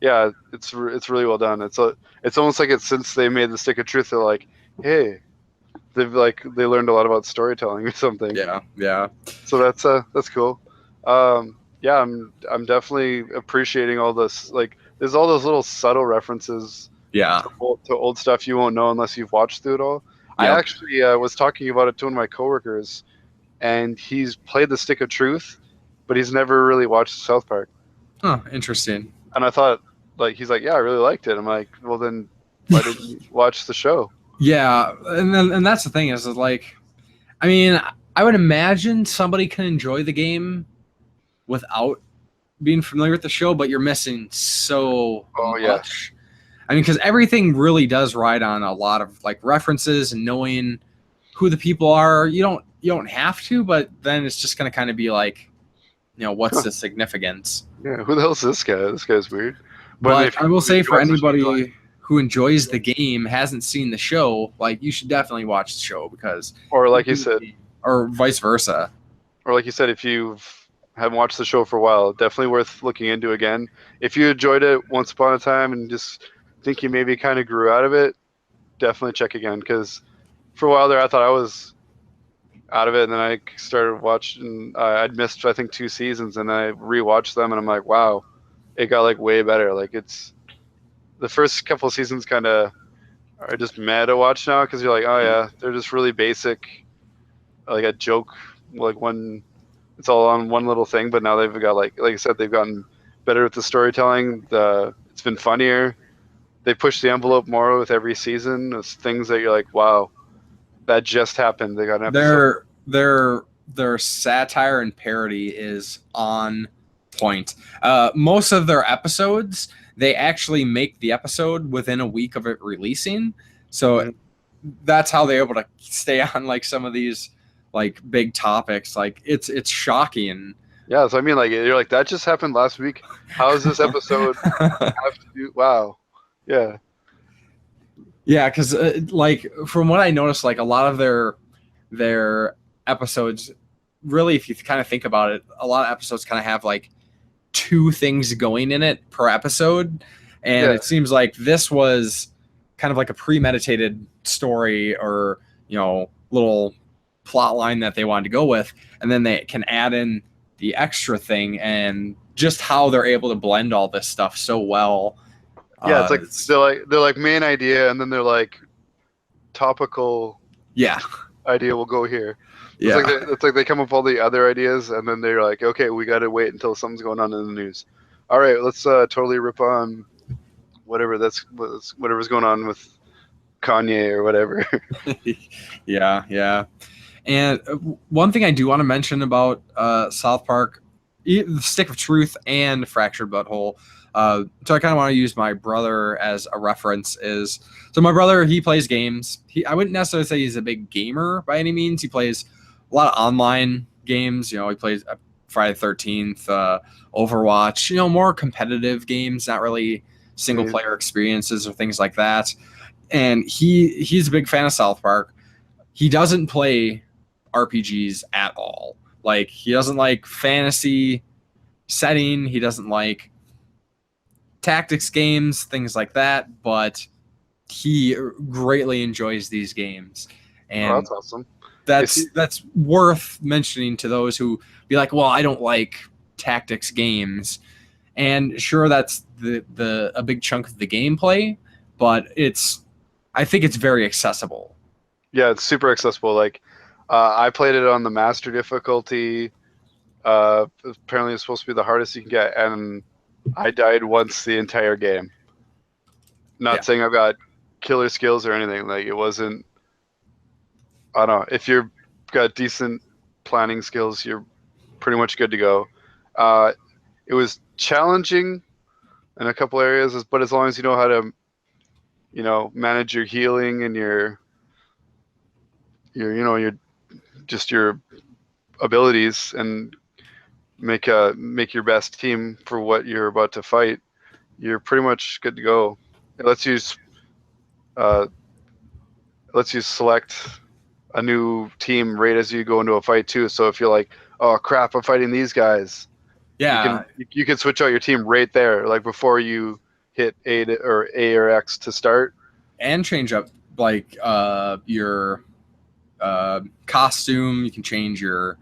It's really well done. It's almost like since they made the Stick of Truth, they're like, hey, they learned a lot about storytelling or something. Yeah. So that's cool. I'm definitely appreciating all this. Like, there's all those little subtle references. To old stuff you won't know unless you've watched through it all. I actually was talking about it to one of my coworkers, and he's played the Stick of Truth, but he's never really watched South Park. Oh, interesting. And I thought, like, he's like, yeah, I really liked it. I'm like, well, then why didn't you watch the show? Yeah, and that's the thing is like, I mean, I would imagine somebody can enjoy the game without being familiar with the show, but you're missing so much. I mean, because everything really does ride on a lot of like references and knowing who the people are. You don't have to, but then it's just going to kind of be like, what's the significance? Yeah, who the hell's this guy? This guy's weird. But I will say, for anybody who enjoys the game, hasn't seen the show, like, you should definitely watch the show, because, or like you said, or vice versa, or like you said, if you haven't watched the show for a while, definitely worth looking into again. If you enjoyed it once upon a time and just think you maybe kind of grew out of it, definitely check again, because for a while there I thought I was out of it, and then I started watching. I'd missed, I think, 2 seasons, and I rewatched them, and I'm like, wow, it got like way better. Like, it's the first couple of seasons kind of are just mad to watch now, because you're like, oh yeah, they're just really basic, like a joke, like one it's all on one little thing. But now they've got like I said, they've gotten better with the storytelling. It's been funnier. They push the envelope more with every season. It's things that you're like, wow, that just happened. They got an episode. Their satire and parody is on point. Most of their episodes, they actually make the episode within a week of it releasing. So that's how they're able to stay on like some of these like big topics. Like it's shocking. Yeah, so I mean, like you're like that just happened last week. How is this episode have to do? Wow, yeah, yeah. Because like from what I noticed, like a lot of their episodes, really, if you kind of think about it, a lot of episodes kind of have like two things going in it per episode, and it seems like this was kind of like a premeditated story or little plot line that they wanted to go with, and then they can add in the extra thing, and just how they're able to blend all this stuff so well. Yeah, it's like they're like main idea, and then they're like topical. Yeah, idea will go here. Yeah, it's like they come up with all the other ideas, and then they're like, okay, we got to wait until something's going on in the news. All right, let's totally rip on whatever's going on with Kanye or whatever. yeah. And one thing I do want to mention about South Park, the Stick of Truth and Fractured Butthole. So I kind of want to use my brother as a reference. So my brother, he plays games. I wouldn't necessarily say he's a big gamer by any means. He plays a lot of online games. He plays Friday the 13th, Overwatch. More competitive games, not really single player experiences or things like that. And he's a big fan of South Park. He doesn't play RPGs at all. Like, he doesn't like fantasy setting. He doesn't like tactics games, things like that. But he greatly enjoys these games. And that's awesome. That's worth mentioning to those who be like, well, I don't like tactics games. And sure, that's a big chunk of the gameplay, but I think it's very accessible. Yeah, it's super accessible. Like, I played it on the master difficulty. Apparently, it's supposed to be the hardest you can get, and I died once the entire game. Not saying I've got killer skills or anything. Like, it wasn't. I don't know. If you've got decent planning skills, you're pretty much good to go. It was challenging in a couple areas, but as long as you know how to, manage your healing and your abilities and make your best team for what you're about to fight, you're pretty much good to go. It lets you select a new team right as you go into a fight too. So if you're like, oh crap, I'm fighting these guys, you can switch out your team right there, like before you hit A or X to start, and change up like your costume. You can change your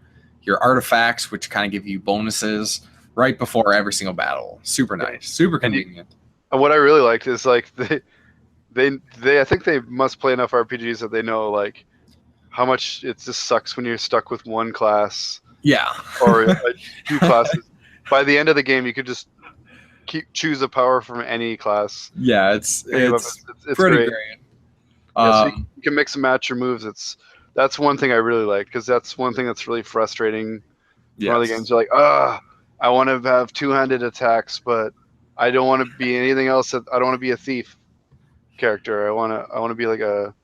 artifacts, which kind of give you bonuses right before every single battle. Super nice, super convenient. And what I really liked is like they I think they must play enough RPGs that they know like how much it just sucks when you're stuck with one class. Yeah. Or like, two classes. By the end of the game, you could just choose a power from any class. Yeah, it's pretty great. So you can mix and match your moves. That's one thing I really like, because that's one thing that's really frustrating. Yes. One of the games, you're like, I want to have two-handed attacks, but I don't want to be anything else. I don't want to be a thief character. I want to be like a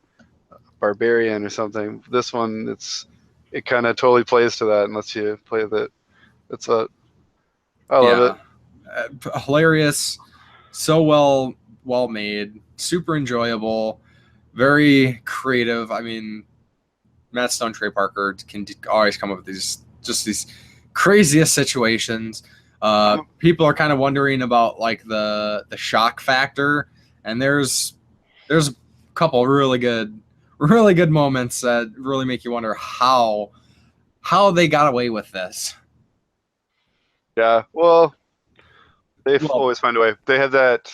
barbarian or something. This one, it kind of totally plays to that and lets you play with it. I love it. Hilarious, so well made, super enjoyable, very creative. I mean, Matt Stone, Trey Parker can always come up with these craziest situations. People are kind of wondering about like the shock factor, and there's a couple really good moments that really make you wonder how they got away with this. Yeah, well, always find a way. They have that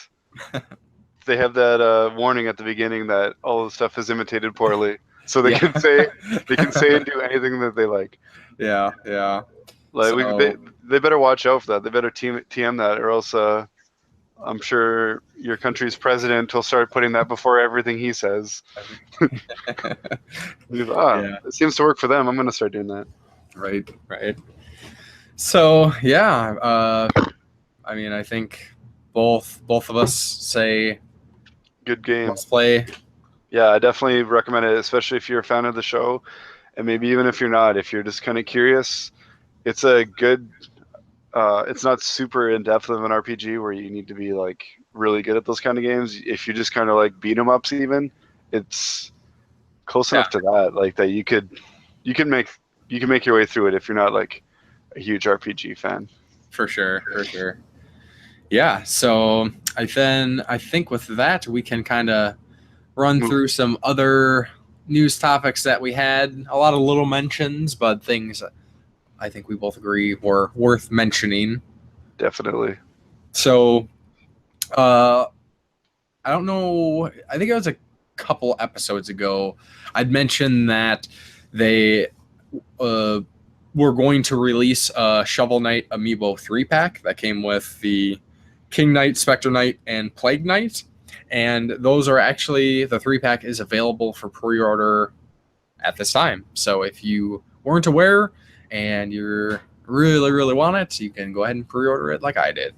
warning at the beginning that all the stuff is imitated poorly, so they can say and do anything that they like. Yeah. Like So, they better watch out for that. They better TM that, or else I'm sure your country's president will start putting that before everything he says. yeah, It seems to work for them. I'm gonna start doing that. right. So yeah, I mean, I think both of us say Good game. must play. Yeah, I definitely recommend it, especially if you're a fan of the show, and maybe even if you're not, if you're just kind of curious. It's a good. It's not super in depth of an RPG where you need to be like really good at those kind of games. If you just kind of like beat 'em ups, even it's close enough to that, like that you can make your way through it if you're not like a huge RPG fan. For sure. Yeah, so I think with that we can kind of run through some other news topics that we had. A lot of little mentions, but things I think we both agree were worth mentioning. Definitely. So, I don't know. I think it was a couple episodes ago. I'd mentioned that they were going to release a Shovel Knight Amiibo 3-pack that came with the King Knight, Spectre Knight, and Plague Knight. And those are actually, the 3-pack is available for pre-order at this time. So if you weren't aware and you really want it, you can go ahead and pre-order it like I did.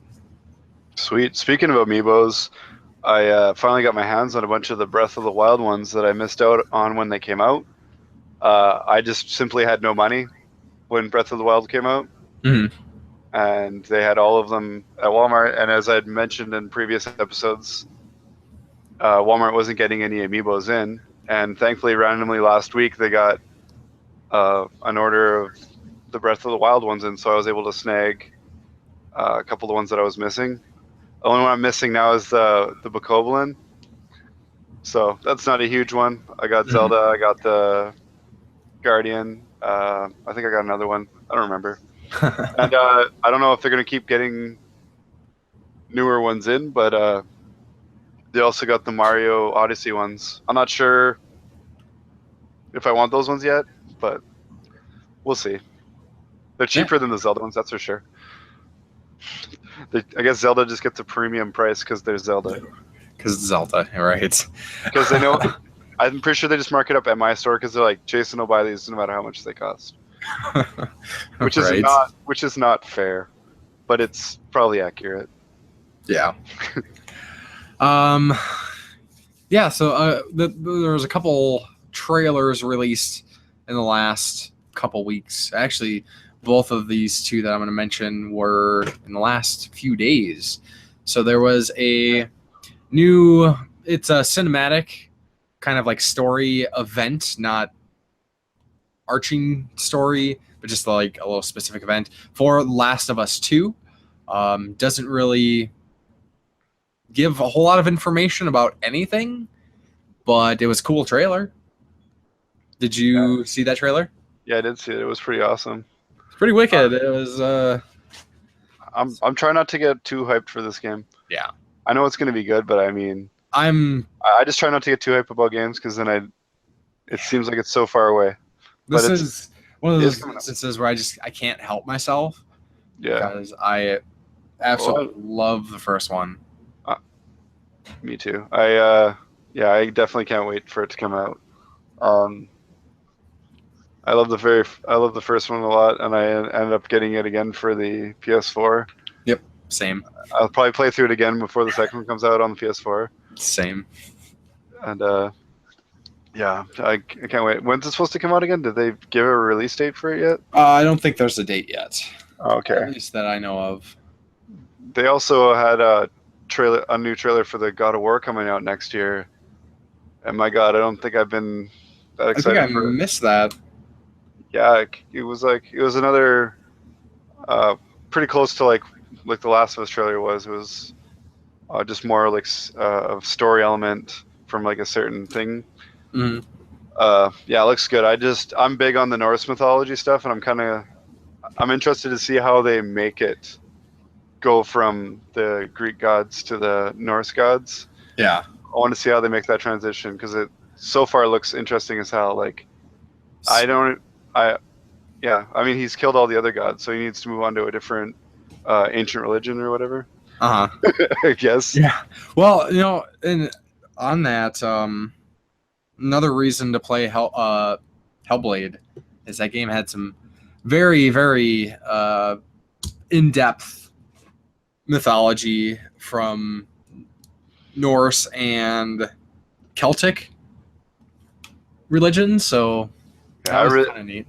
Sweet. Speaking of amiibos, I finally got my hands on a bunch of the Breath of the Wild ones that I missed out on when they came out. I just simply had no money when Breath of the Wild came out. Mhm. And they had all of them at Walmart. And as I'd mentioned in previous episodes, Walmart wasn't getting any amiibos in. And thankfully, randomly last week, they got an order of the Breath of the Wild ones in, so I was able to snag a couple of the ones that I was missing. The only one I'm missing now is the Bokoblin. So that's not a huge one. I got Zelda, I got the Guardian. I think I got another one. I don't remember. And I don't know if they're going to keep getting newer ones in, but they also got the Mario Odyssey ones. I'm not sure if I want those ones yet, but we'll see. They're cheaper than the Zelda ones, that's for sure. I guess Zelda just gets a premium price because they're Zelda. Because Zelda, right? Because they know, I'm pretty sure they just mark it up at my store because they're like, Jason will buy these no matter how much they cost. Which is not fair, but it's probably accurate. Yeah. Yeah. So there was a couple trailers released in the last couple weeks. Actually, both of these two that I'm going to mention were in the last few days. So there was it's a cinematic kind of like story event, not arching story, but just like a little specific event for Last of Us 2. Doesn't really give a whole lot of information about anything, but it was a cool trailer. Did you see that trailer? Yeah, I did see it. It was pretty awesome. It's pretty wicked. It was. I'm trying not to get too hyped for this game. Yeah. I know it's going to be good, but I mean, I just try not to get too hyped about games because then it seems like it's so far away. This is one of those instances where I can't help myself. Yeah. Because I absolutely love the first one. Me too. I definitely can't wait for it to come out. I love the first one a lot, and I ended up getting it again for the PS4. Yep, same. I'll probably play through it again before the second one comes out on the PS4. Same. And yeah, I can't wait. When's it supposed to come out again? Did they give a release date for it yet? I don't think there's a date yet. Okay. At least that I know of. They also had a new trailer for the God of War coming out next year. And my God, I don't think I've been that excited. I think I missed that. Yeah, it was another pretty close to like the Last of Us trailer was. It was just more like a story element from like a certain thing. Mm-hmm. Yeah, it looks good. I'm big on the Norse mythology stuff, and I'm interested to see how they make it go from the Greek gods to the Norse gods. Yeah, I want to see how they make that transition because it so far looks interesting as hell. Like, I Yeah, I mean, he's killed all the other gods, so he needs to move on to a different ancient religion or whatever. Uh huh. I guess. Yeah. Well, and on that, another reason to play Hellblade is that game had some very, very in-depth mythology from Norse and Celtic religions, so that was kind of neat.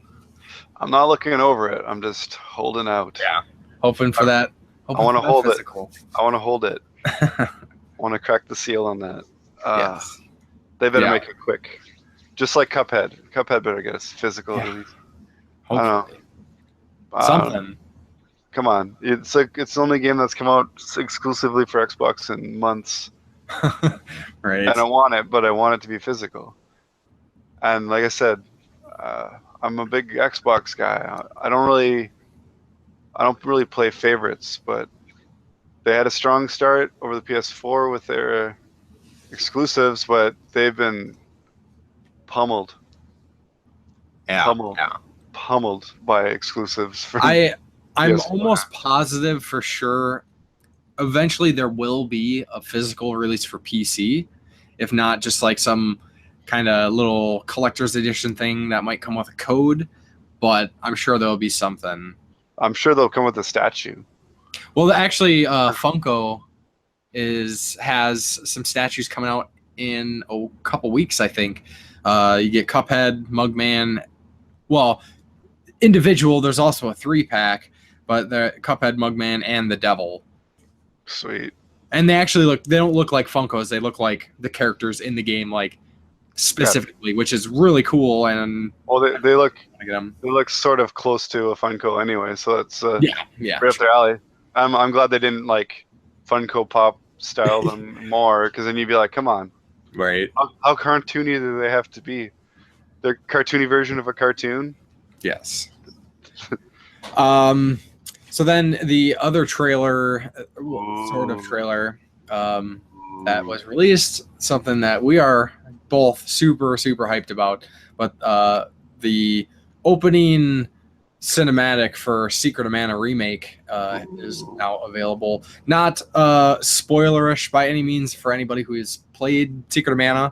I'm not looking over it. I'm just holding out. Yeah, hoping for that. I want to hold physical. it. I want to hold it. I want to crack the seal on that. Yes. They better make it quick. Just like Cuphead. Cuphead better get a physical release. Hopefully. I don't know. Something. Come on. It's the only game that's come out exclusively for Xbox in months. Right. And I want it, but I want it to be physical. And like I said, I'm a big Xbox guy. I don't really play favorites, but they had a strong start over the PS4 with their exclusives, but they've been pummeled. Yeah. Pummeled by exclusives. I'm PS4. almost positive for sure. Eventually, there will be a physical release for PC, if not just like some kind of little collector's edition thing that might come with a code. But I'm sure there'll be something. I'm sure they'll come with a statue. Well, actually, Funko has some statues coming out in a couple weeks, I think. You get Cuphead, Mugman. Well, individual, there's also a 3-pack, but the Cuphead, Mugman, and the Devil. Sweet. And they don't look like Funkos. They look like the characters in the game, like specifically, which is really cool. And well, they look sort of close to a Funko anyway, so that's right up their alley. I'm glad they didn't like Funko Pop style them more, because then you'd be like, come on, right? How cartoony do they have to be? The cartoony version of a cartoon. Yes. So then the other trailer, sort of trailer, that was released, something that we are both super, super hyped about, but the opening cinematic for Secret of Mana Remake is now available. Not spoilerish by any means for anybody who has played Secret of Mana.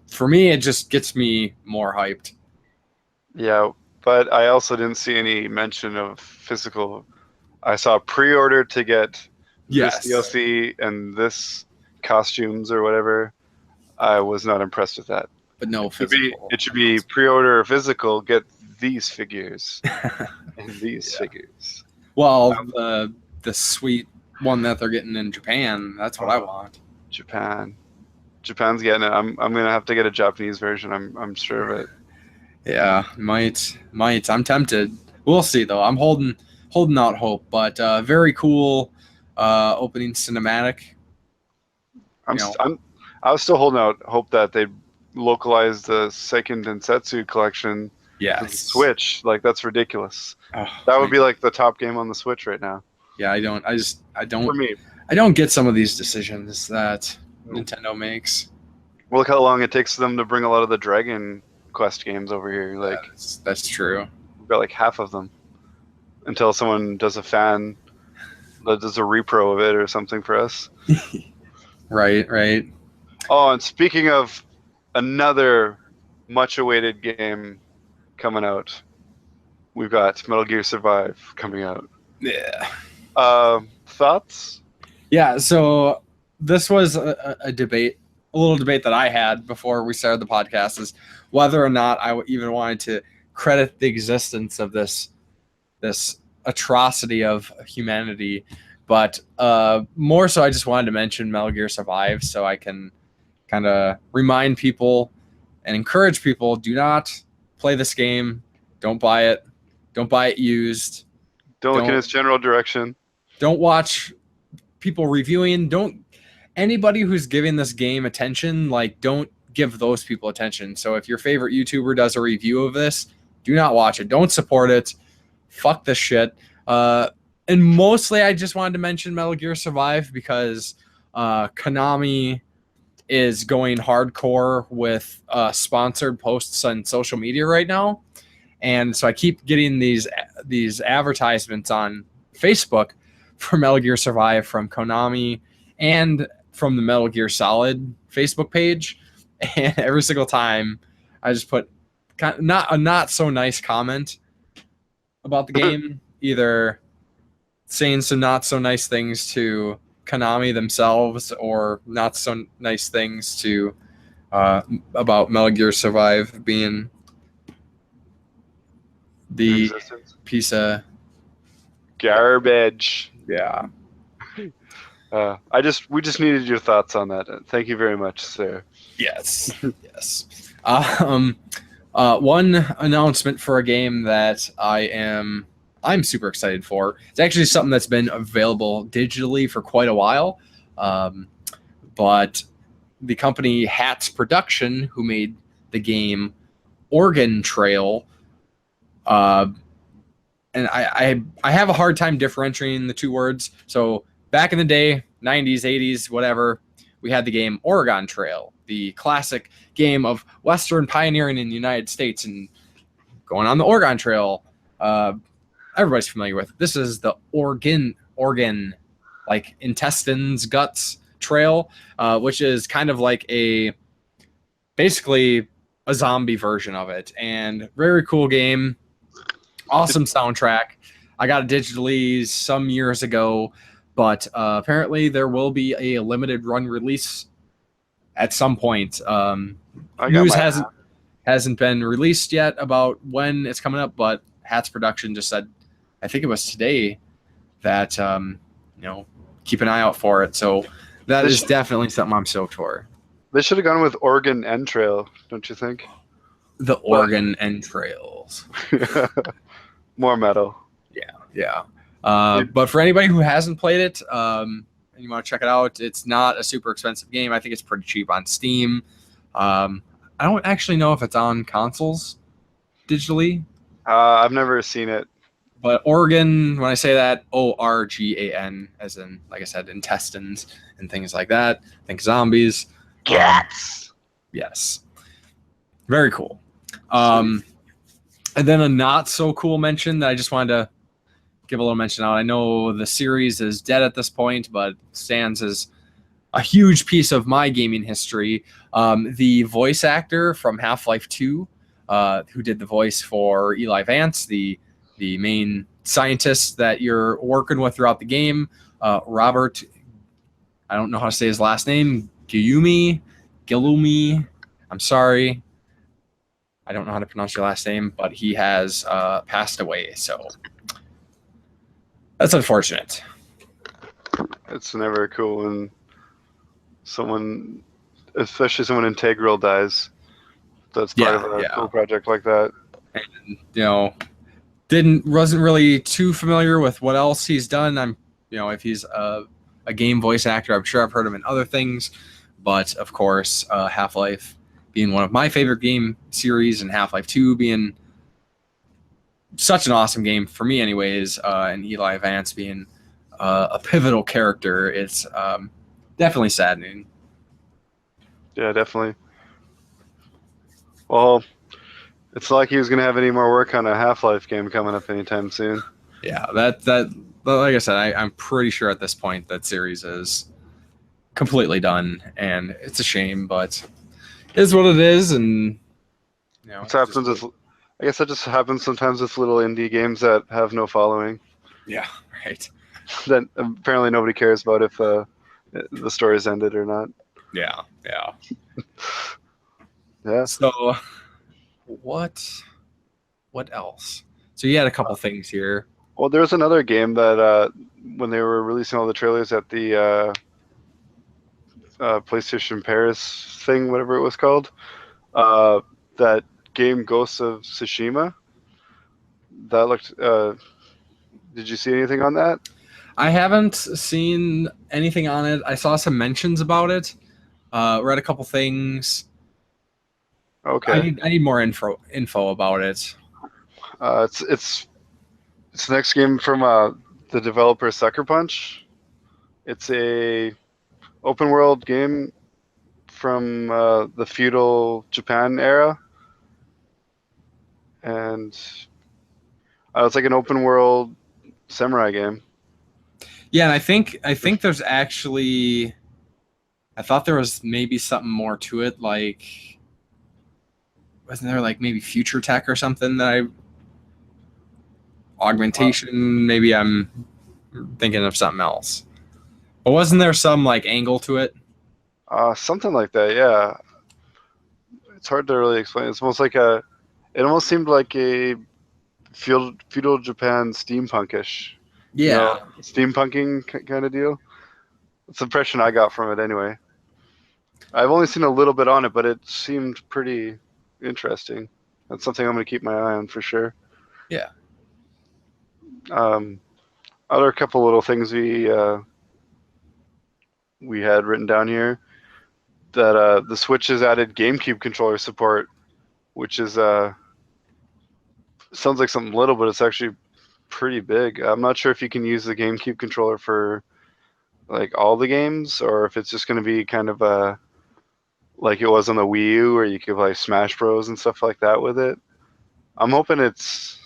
For me, it just gets me more hyped. Yeah, but I also didn't see any mention of physical. I saw pre-order to get this DLC and this costumes or whatever. I was not impressed with that. But no physical. It should be pre-order physical, get these figures and these figures. Well, the sweet one that they're getting in Japan, that's what I want. Japan's getting it. I'm gonna have to get a Japanese version. I'm sure of it. Yeah, might. I'm tempted. We'll see though. I'm holding out hope, but very cool opening cinematic. I was still holding out hope that they'd localize the second Densetsu collection. Yeah, Switch. Like, that's ridiculous. That would be like the top game on the Switch right now. Yeah, I don't. For me, I don't get some of these decisions that Nintendo makes. Well, look how long it takes them to bring a lot of the Dragon Quest games over here. Like, that's true. We've got like half of them until someone does a fan that does a repro of it or something for us. Right. Oh, and speaking of another much-awaited game coming out, we've got Metal Gear Survive coming out. Yeah. Thoughts? Yeah, so this was a little debate that I had before we started the podcast, is whether or not I even wanted to credit the existence of this atrocity of humanity. But more so, I just wanted to mention Metal Gear Survive so I can kind of remind people and encourage people, do not play this game. Don't buy it. Don't buy it used. Don't look in its general direction. Don't watch people reviewing. Anybody who's giving this game attention, like, don't give those people attention. So if your favorite YouTuber does a review of this, do not watch it. Don't support it. Fuck this shit. And mostly I just wanted to mention Metal Gear Survive because Konami is going hardcore with sponsored posts on social media right now. And so I keep getting these advertisements on Facebook for Metal Gear Survive from Konami and from the Metal Gear Solid Facebook page. And every single time I just put not so nice comment about the game, either saying some not so nice things to Konami themselves or not so nice things to about Metal Gear Survive being the piece of garbage. Yeah. We just needed your thoughts on that. Thank you very much, sir. Yes. Yes. One announcement for a game that I'm super excited for. It's actually something that's been available digitally for quite a while. But the company Hats Production, who made the game Oregon Trail, and I have a hard time differentiating the two words. So back in the day, 90s, 80s, whatever, we had the game Oregon Trail, the classic game of Western pioneering in the United States and going on the Oregon Trail. Everybody's familiar with it. This is the Oregon, like intestines, guts trail, which is kind of like basically a zombie version of it. And very cool game. Awesome soundtrack. I got it digitally some years ago, but apparently there will be a limited run release at some point. News hasn't been released yet about when it's coming up, but Hats Production just said, I think it was today, that keep an eye out for it. So that is definitely something I'm stoked for. They should have gone with Oregon Trail, don't you think? The Oregon Entrails. More metal. Yeah. But for anybody who hasn't played it, and you want to check it out, it's not a super expensive game. I think it's pretty cheap on Steam. I don't actually know if it's on consoles digitally. I've never seen it. But Oregon, when I say that, Organ, as in, like I said, intestines and things like that. Think zombies. Cats. Yes. Very cool. And then a not so cool mention that I just wanted to give a little mention out. I know the series is dead at this point, but stands as a huge piece of my gaming history. The voice actor from Half-Life 2, who did the voice for Eli Vance, the main scientist that you're working with throughout the game, Robert, I don't know how to say his last name, Gillumi. I'm sorry. I don't know how to pronounce your last name, but he has passed away. So that's unfortunate. It's never cool when someone, especially someone integral, dies. That's part of a cool project like that. And, wasn't really too familiar with what else he's done. If he's a game voice actor, I'm sure I've heard him in other things. But of course, Half-Life being one of my favorite game series, and Half-Life 2 being such an awesome game for me anyways, and Eli Vance being a pivotal character, it's definitely saddening. Yeah, definitely. Well, it's not like he was going to have any more work on a Half-Life game coming up anytime soon. Yeah, that like I said, I'm pretty sure at this point that series is completely done, and it's a shame, but it is what it is. And I guess that just happens sometimes with little indie games that have no following. Yeah, right. That apparently nobody cares about if the story's ended or not. Yeah. Yeah. So what else? So you had a couple things here. Well, there was another game that when they were releasing all the trailers at the PlayStation Paris thing, whatever it was called, that game Ghosts of Tsushima. That looked. Did you see anything on that? I haven't seen anything on it. I saw some mentions about it. Read a couple things. Okay. I need more info about it. It's the next game from the developer Sucker Punch. It's a open world game from the feudal Japan era, and it's like an open world samurai game. Yeah, and I think there's actually, I thought there was maybe something more to it, like wasn't there like maybe future tech or something that augmentation? Maybe I'm thinking of something else. But wasn't there some like angle to it? Something like that, yeah. It's hard to really explain. It's almost like it almost seemed like a feudal Japan steampunkish, Yeah. steampunking kind of deal. That's the impression I got from it anyway. I've only seen a little bit on it, but it seemed pretty interesting. That's something I'm going to keep my eye on for sure. Yeah. Other couple little things we had written down here, that the Switch has added GameCube controller support, which is sounds like something little, but it's actually pretty big. I'm not sure if you can use the GameCube controller for like all the games, or if it's just going to be kind of like it was on the Wii U, where you could play Smash Bros and stuff like that with it. I'm hoping it's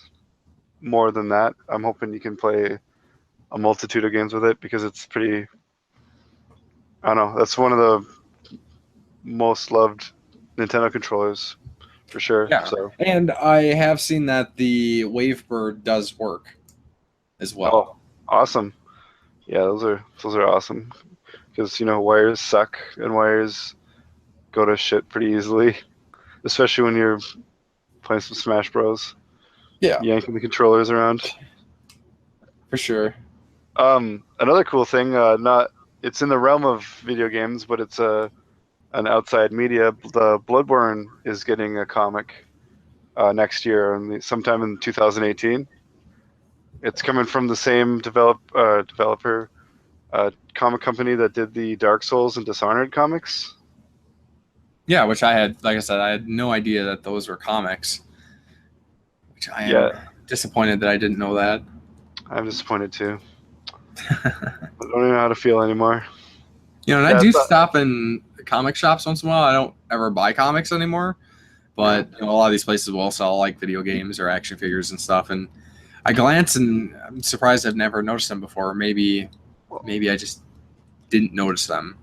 more than that. I'm hoping you can play a multitude of games with it, because it's pretty, I don't know, that's one of the most loved Nintendo controllers for sure. Yeah. So And I have seen that the Wavebird does work as well. awesome. Yeah, those are awesome, because wires suck and wires go to shit pretty easily, especially when you're playing some Smash Bros. Yeah. Yanking the controllers around. For sure. Another cool thing, it's in the realm of video games, but it's an outside media. The Bloodborne is getting a comic next year, sometime in 2018. It's coming from the same developer comic company that did the Dark Souls and Dishonored comics. Yeah, which I had, like I said, I had no idea that those were comics. Which I am disappointed that I didn't know that. I'm disappointed too. I don't even know how to feel anymore. And I do stop in comic shops once in a while. I don't ever buy comics anymore, but a lot of these places will sell like video games or action figures and stuff. And I glance, and I'm surprised I've never noticed them before. Maybe I just didn't notice them.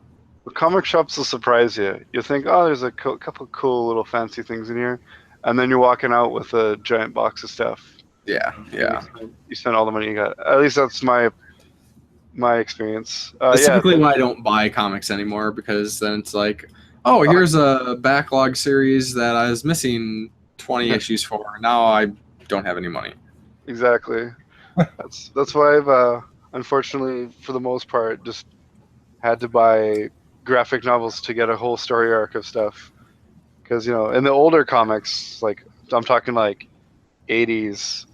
The comic shops will surprise you. You'll think, oh, there's a couple of cool little fancy things in here, and then you're walking out with a giant box of stuff. Yeah. You spend all the money you got. At least that's my experience. That's typically why I don't buy comics anymore, because then it's like, oh, here's a backlog series that I was missing 20 issues for. Now I don't have any money. Exactly. That's why I've unfortunately, for the most part, just had to buy graphic novels to get a whole story arc of stuff. Because in the older comics, like I'm talking like 80s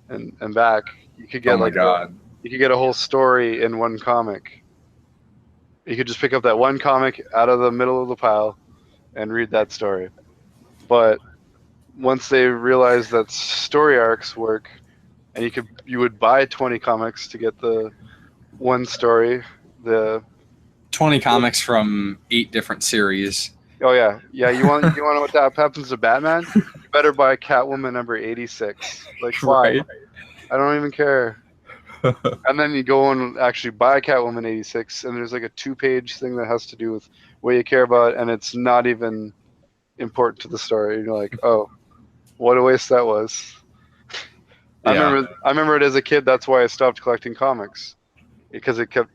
and back, you could get you could get a whole story in one comic. You could just pick up that one comic out of the middle of the pile and read that story. But once they realized that story arcs work, and you would buy 20 comics to get the one story, the 20 comics from 8 different series. Oh yeah. You want to know what that happens to Batman? You better buy Catwoman number 86. Like, why? Right. I don't even care. And then you go and actually buy Catwoman 86, and there's like a 2-page thing that has to do with what you care about, and it's not even important to the story. You're like, oh, what a waste that was. Yeah. I remember it as a kid. That's why I stopped collecting comics, because it kept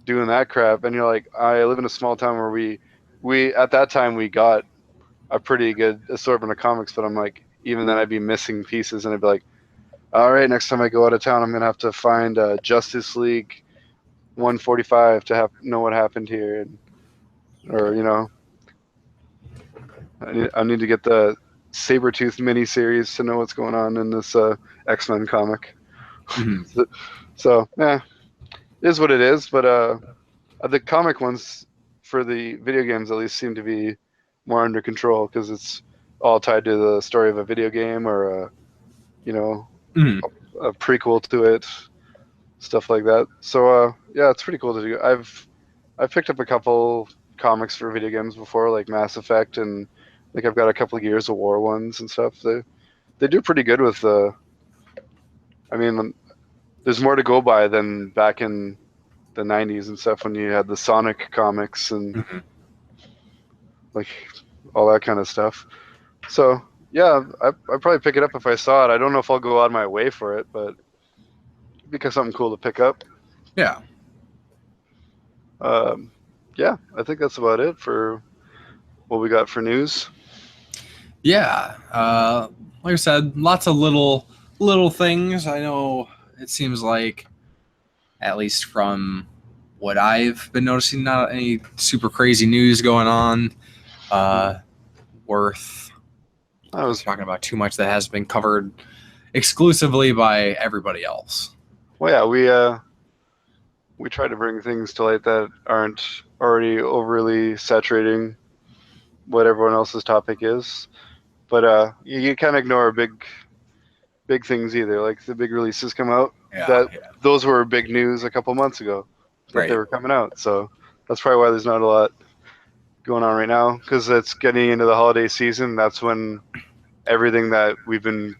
doing that crap. And you're like, I live in a small town where we at that time we got a pretty good assortment of comics, but I'm like, even then I'd be missing pieces, and I'd be like, all right, next time I go out of town, I'm gonna have to find Justice League 145 to know what happened here, or I need to get the Sabretooth miniseries to know what's going on in this X-Men comic. Mm-hmm. So it is what it is. But the comic ones for the video games at least seem to be more under control, because it's all tied to the story of a video game, or a prequel to it, stuff like that. So it's pretty cool to do. I've picked up a couple comics for video games before, like Mass Effect, and like I've got a couple of Gears of War ones and stuff. They're they do pretty good with the. I mean, there's more to go by than back in the '90s and stuff when you had the Sonic comics and like all that kind of stuff. So yeah, I'd probably pick it up if I saw it. I don't know if I'll go out of my way for it, but it'd be something cool to pick up. Yeah. Yeah, I think that's about it for what we got for news. Yeah. Like I said, lots of little things. I know it seems like, at least from what I've been noticing, not any super crazy news going on worth I was talking about too much that has been covered exclusively by everybody else. Well, yeah, we try to bring things to light that aren't already overly saturating what everyone else's topic is. But you can't ignore big things either. Like the big releases come out. Those were big news a couple months ago that they were coming out. So that's probably why there's not a lot going on right now, because it's getting into the holiday season. That's when everything that we've been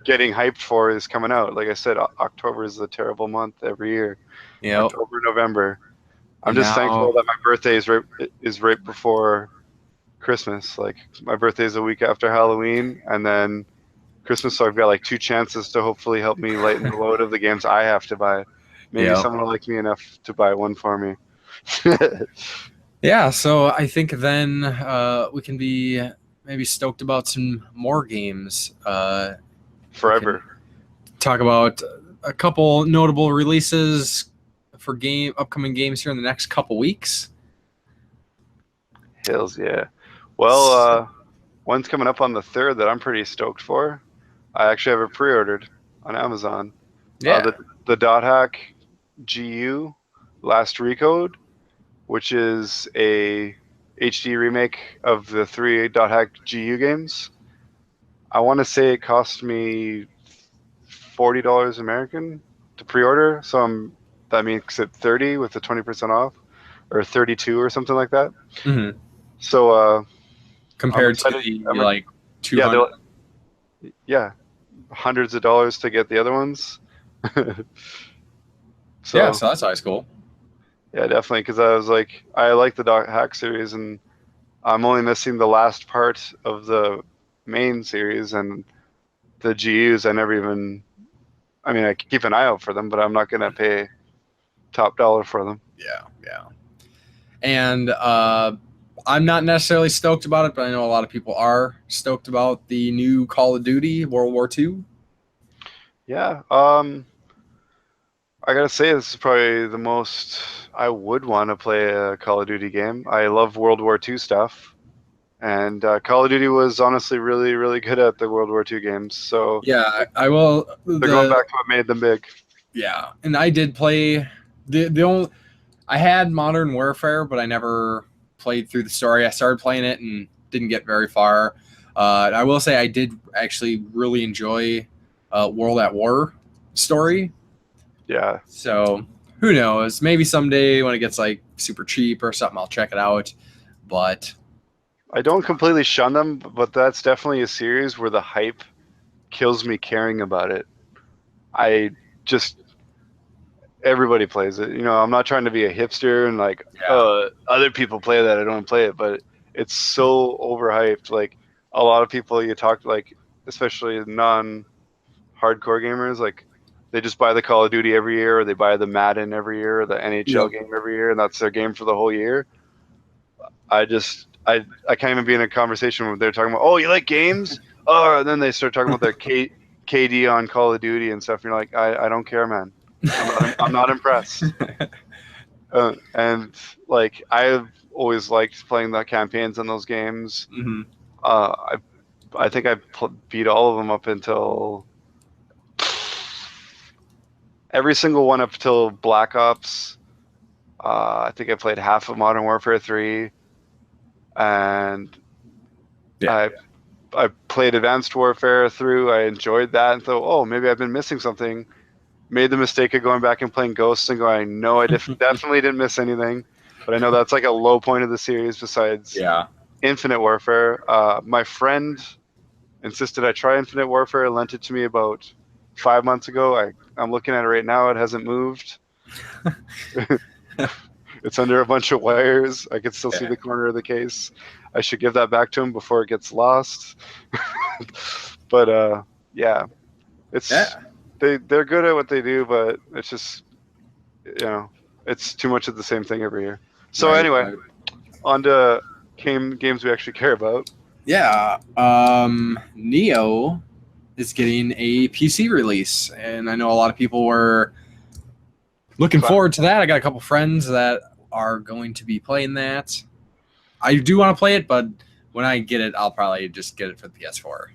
getting hyped for is coming out. Like I said, October is a terrible month every year. Yeah. October, November. I'm just thankful that my birthday is right before Christmas. Like my birthday is a week after Halloween, and then Christmas. So I've got like 2 chances to hopefully help me lighten the load of the games I have to buy. Maybe someone will like me enough to buy one for me. Yeah. So I think then we can be maybe stoked about some more games. Forever. Talk about a couple notable releases for upcoming games here in the next couple weeks. Hells yeah. Well, one's coming up on the 3rd that I'm pretty stoked for. I actually have it pre-ordered on Amazon. Yeah. The Dot Hack GU Last Recode, which is a HD remake of the 3 Dot Hack GU games. I want to say it cost me $40 American to pre-order, so that means it 30 with the 20% off, or 32 or something like that. Mm-hmm. So compared to the like 200. Yeah, hundreds of dollars to get the other ones. So that's always cool. Yeah, definitely, because I was like, I like the Dot Hack series, and I'm only missing the last part of the main series, and the GUs I keep an eye out for them, but I'm not gonna pay top dollar for them. Yeah. And I'm not necessarily stoked about it, but I know a lot of people are stoked about the new Call of Duty World War II. Yeah. I gotta say, this is probably the most I would want to play a Call of Duty game. I love World War II stuff, and Call of Duty was honestly really, really good at the World War II games. So yeah, I will. They're going back to what made them big. Yeah, and I did play I had Modern Warfare, but I never played through the story. I started playing it and didn't get very far. I will say I did actually really enjoy World at War story. Yeah. So who knows? Maybe someday when it gets like super cheap or something, I'll check it out. But I don't completely shun them, but that's definitely a series where the hype kills me caring about it. Everybody plays it. I'm not trying to be a hipster and like, other people play that, I don't play it, but it's so overhyped. Like a lot of people you talk to, like, especially non-hardcore gamers, like they just buy the Call of Duty every year, or they buy the Madden every year, or the NHL game every year, and that's their game for the whole year. I can't even be in a conversation where they're talking about, oh, you like games? Oh, and then they start talking about their KD on Call of Duty and stuff. And you're like, I don't care, man. I'm not impressed. And like, I've always liked playing the campaigns in those games. Mm-hmm. I think I beat all of them up until every single one up till Black Ops. I think I played half of Modern Warfare 3, and I played Advanced Warfare through. I enjoyed that and thought, oh, maybe I've been missing something. Made the mistake of going back and playing Ghosts and going, no, I definitely didn't miss anything. But I know that's like a low point of the series besides Infinite Warfare. My friend insisted I try Infinite Warfare, lent it to me about 5 months ago. I'm looking at it right now. It hasn't moved. It's under a bunch of wires. I can still see the corner of the case. I should give that back to him before it gets lost. But yeah, they're good at what they do, but it's just it's too much of the same thing every year. So anyway, on to games we actually care about. Yeah, Neo is getting a PC release, and I know a lot of people were looking forward to that. I got a couple friends that are going to be playing that. I do want to play it, but when I get it, I'll probably just get it for the PS4.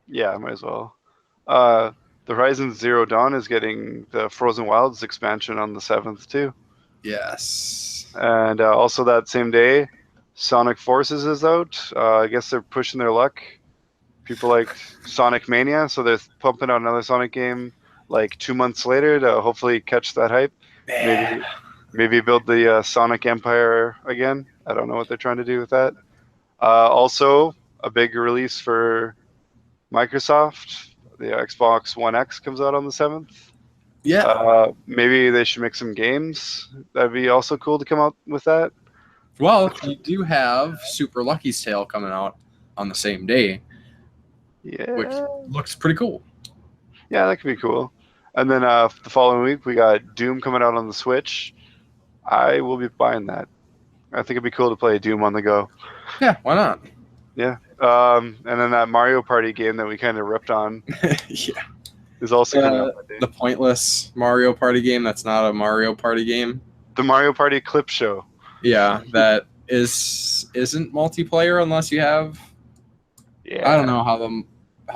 Yeah, I might as well. The Horizon Zero Dawn is getting the Frozen Wilds expansion on the 7th too. Yes. And also that same day, Sonic Forces is out. I guess they're pushing their luck. People like Sonic Mania, so they're pumping out another Sonic game like 2 months later to hopefully catch that hype. Maybe build the Sonic Empire again. I don't know what they're trying to do with that. Also, a big release for Microsoft. The Xbox One X comes out on the 7th. Yeah. Maybe they should make some games. That'd be also cool to come out with that. Well, you do have Super Lucky's Tale coming out on the same day. Yeah. Which looks pretty cool. Yeah, that could be cool. And then the following week, we got Doom coming out on the Switch. I will be buying that. I think it'd be cool to play Doom on the go. Yeah, why not? Yeah. And then that Mario Party game that we kind of ripped on. Yeah. Is also coming out that day. The pointless Mario Party game that's not a Mario Party game. The Mario Party clip show. Yeah, that isn't multiplayer unless you have. Yeah. I don't know how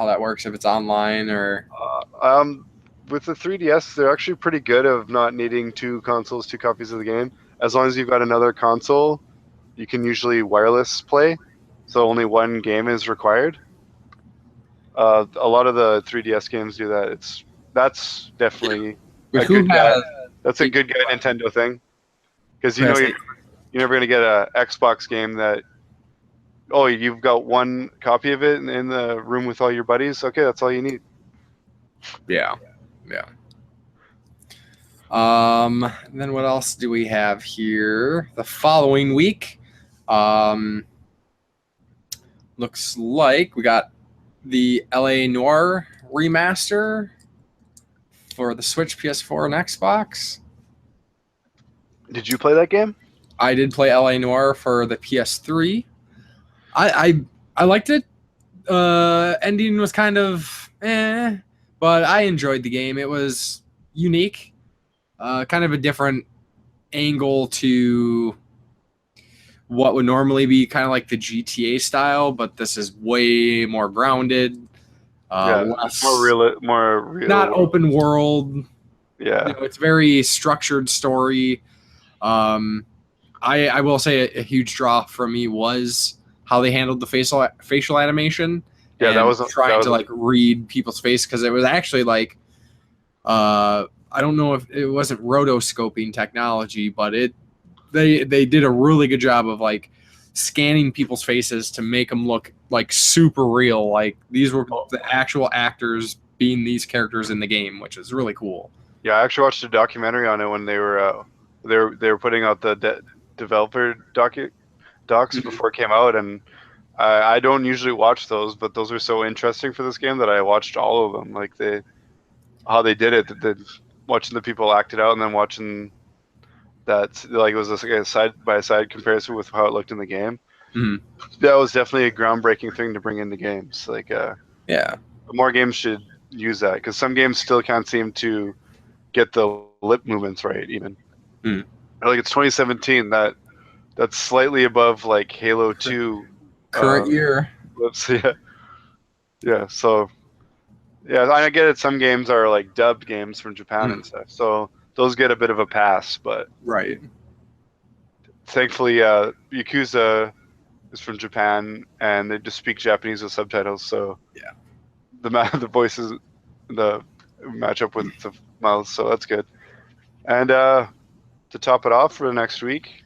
that works, if it's online or. With the 3DS, they're actually pretty good of not needing two copies of the game. As long as you've got another console, you can usually wireless play, so only one game is required. A lot of the 3DS games do that. That's definitely a good guy. That's a good guy Nintendo thing, because you're never gonna get a Xbox game that you've got one copy of it in the room with all your buddies. Okay, that's all you need. Yeah. Then what else do we have here? The following week, looks like we got the LA Noire remaster for the Switch, PS4, and Xbox. Did you play that game? I did play LA Noire for the PS3. I liked it. Ending was kind of but I enjoyed the game. It was unique. Kind of a different angle to what would normally be kind of like the GTA style, but this is way more grounded. Less, more real. Not open world. Yeah, it's very structured story. I will say a huge draw for me was how they handled the facial animation. Yeah, that was trying to read people's face, because it was actually like I don't know if it wasn't rotoscoping technology, but they did a really good job of scanning people's faces to make them look super real. These were the actual actors being these characters in the game, which is really cool. Yeah, I actually watched a documentary on it when they were putting out the developer docs before it came out, and I don't usually watch those, but those were so interesting for this game that I watched all of them. How they did it, watching the people act it out, and then watching that it was a side by side comparison with how it looked in the game. Mm-hmm. That was definitely a groundbreaking thing to bring into games. More games should use that, because some games still can't seem to get the lip movements right. Even it's 2017. That's slightly above Halo 2 current year lips. Yeah. So I get it. Some games are dubbed games from Japan and stuff, so those get a bit of a pass. But right, thankfully, Yakuza is from Japan, and they just speak Japanese with subtitles. So yeah, the voices, the match up with the mouths, so that's good. And to top it off for the next week,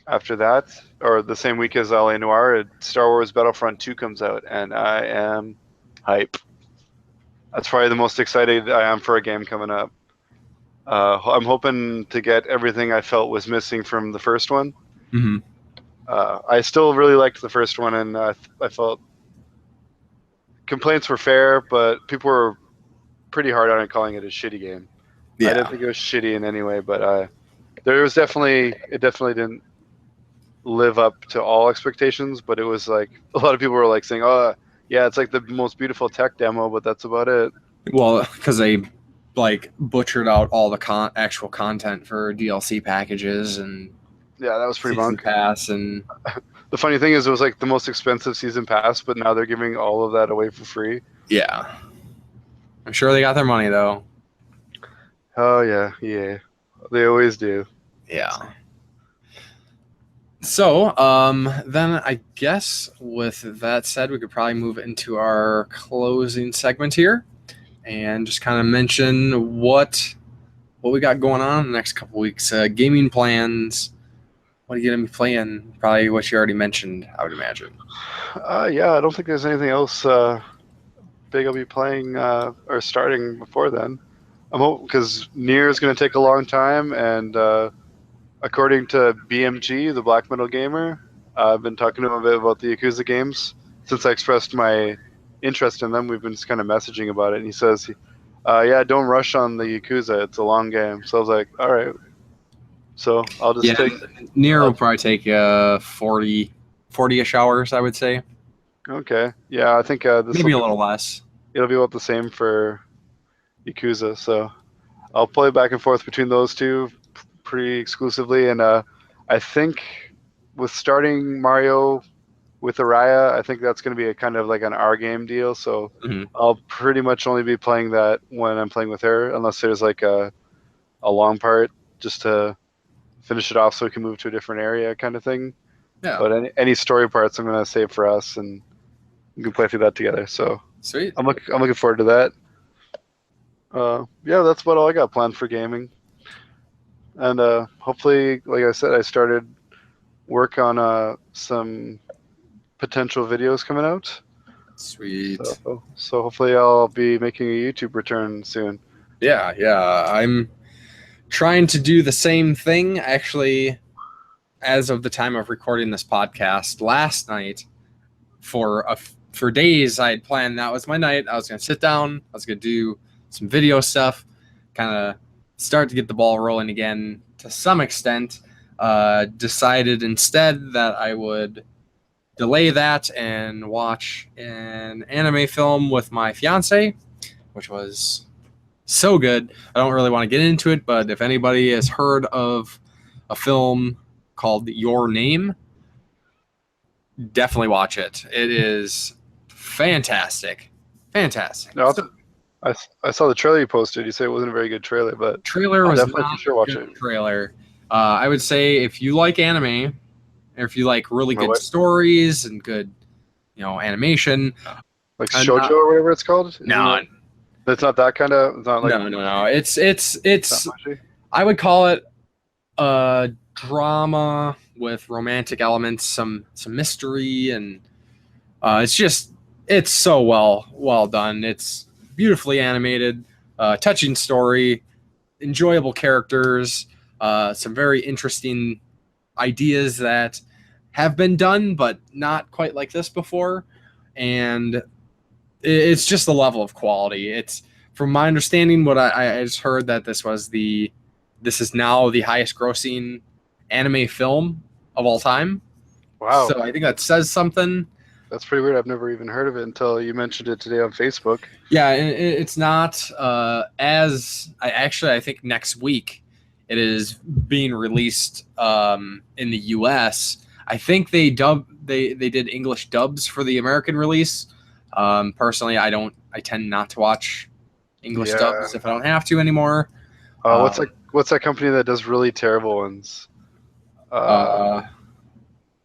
after that, or the same week as LA Noire, Star Wars Battlefront 2 comes out, and I am hype. That's probably the most excited I am for a game coming up. I'm hoping to get everything I felt was missing from the first one. Mm-hmm. I still really liked the first one, and I felt complaints were fair, but people were pretty hard on it, calling it a shitty game. Yeah. I didn't think it was shitty in any way, but it definitely didn't live up to all expectations. But it was like a lot of people were like saying, "Oh, yeah, it's like the most beautiful tech demo," but that's about it. Well, because they like butchered out all the actual content for DLC packages and Yeah, that was pretty season bunk. pass, and The funny thing is, it was like the most expensive season pass, but now they're giving all of that away for free. yeah, I'm sure they got their money though. Oh yeah, they always do. Yeah. So, then I guess with that said, we could probably move into our closing segment here and just kind of mention what we got going on in the next couple weeks. Gaming plans. What are you going to be playing? Probably what you already mentioned, I would imagine. Yeah, I don't think there's anything else big I'll be playing or starting before then. I'm hoping, because Nier is going to take a long time, and according to BMG, the Black Metal Gamer, I've been talking to him a bit about the Yakuza games. Since I expressed my interest in them, we've been just kind of messaging about it, and he says, yeah, don't rush on the Yakuza, it's a long game. So I was like, all right. So I'll just take... Nier will probably take 40-ish hours, I would say. Okay. Yeah, I think this Maybe a little less. It'll be about the same for Yakuza, so I'll play back and forth between those two pretty exclusively, and I think with starting Mario with Araya, I think that's going to be a kind of like an R game deal, so I'll pretty much only be playing that when I'm playing with her, unless there's like a long part just to finish it off so we can move to a different area kind of thing. Yeah. But any story parts I'm going to save for us, and we can play through that together, so Sweet. I'm looking forward to that. Yeah, that's about all I got planned for gaming. And hopefully, like I said, I started work on some potential videos coming out. Sweet. So hopefully I'll be making a YouTube return soon. Yeah. I'm trying to do the same thing. Actually, as of the time of recording this podcast, last night, for days I had planned that was my night. I was going to sit down. I was going to do some video stuff, kind of start to get the ball rolling again to some extent. Decided instead that I would delay that and watch an anime film with my fiance, which was so good. I don't really want to get into it, but if anybody has heard of a film called Your Name, definitely watch it. It is fantastic. No, I saw the trailer you posted. You said it wasn't a very good trailer, but Trailer was definitely not for sure watch a good it. trailer. I would say if you like anime, or if you like really My good wife- stories and good, animation. Like shoujo or whatever it's called. No, It's not that kind of. It's not like. no. It's Not mushy? I would call it a drama with romantic elements, some mystery, and it's so well done. It's beautifully animated, touching story, enjoyable characters, some very interesting ideas that have been done but not quite like this before, and it's just the level of quality. It's, from my understanding, what I just heard, that this is now the highest grossing anime film of all time. Wow. So I think that says something. That's pretty weird. I've never even heard of it until you mentioned it today on Facebook. Yeah, it's not I think next week it is being released in the US. I think they did English dubs for the American release. Personally, I tend not to watch English dubs if I don't have to anymore. What's that company that does really terrible ones?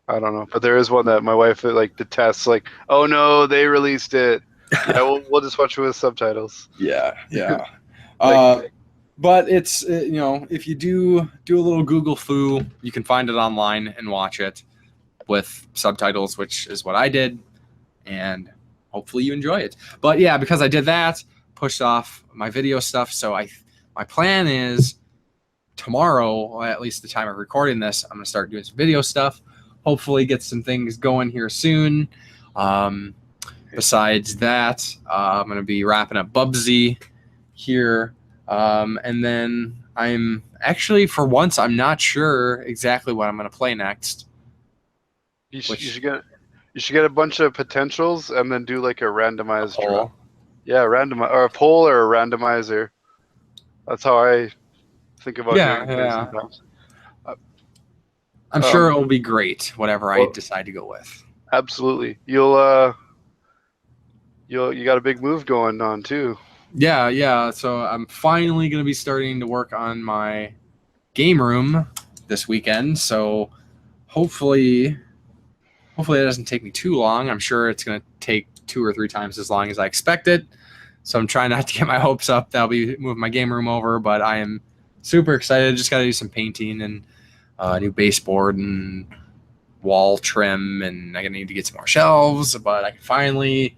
I don't know, but there is one that my wife detests. Like, oh no, they released it. Yeah, we'll just watch it with subtitles. Yeah. Like- But it's if you do a little Google foo, you can find it online and watch it with subtitles, which is what I did, and hopefully you enjoy it. But yeah, because I did that, pushed off my video stuff. So my plan is tomorrow, or at least the time of recording this, I'm going to start doing some video stuff. Hopefully get some things going here soon. Besides that, I'm going to be wrapping up Bubsy here. And then I'm actually, for once, I'm not sure exactly what I'm going to play next. You should get a bunch of potentials and then do like a randomized draw. Yeah, or a poll or a randomizer. That's how I think about doing things sometimes. I'm sure it will be great, whatever I decide to go with. Absolutely. You got a big move going on too. Yeah. So I'm finally going to be starting to work on my game room this weekend. So hopefully it doesn't take me too long. I'm sure it's going to take 2 or 3 times as long as I expected. So I'm trying not to get my hopes up that I'll be moving my game room over, but I am super excited. Just got to do some painting and new baseboard and wall trim, and I'm going to need to get some more shelves, but I can finally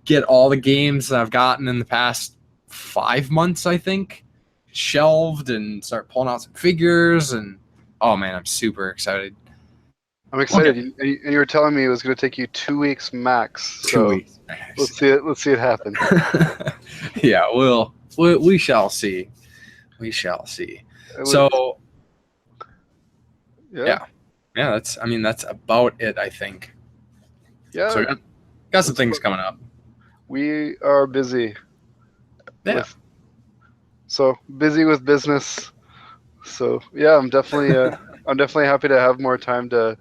get all the games that I've gotten in the past 5 months, I think, shelved and start pulling out some figures. And oh man, I'm super excited. I'm excited. Okay. And you were telling me it was going to take you 2 weeks max. 2 weeks. Let's see it happen. Yeah, we shall see. We shall see. So yeah. That's about it, I think. Yeah. So got some things coming up. We are busy. Yeah. So busy with business. So yeah, I'm definitely happy to have more time to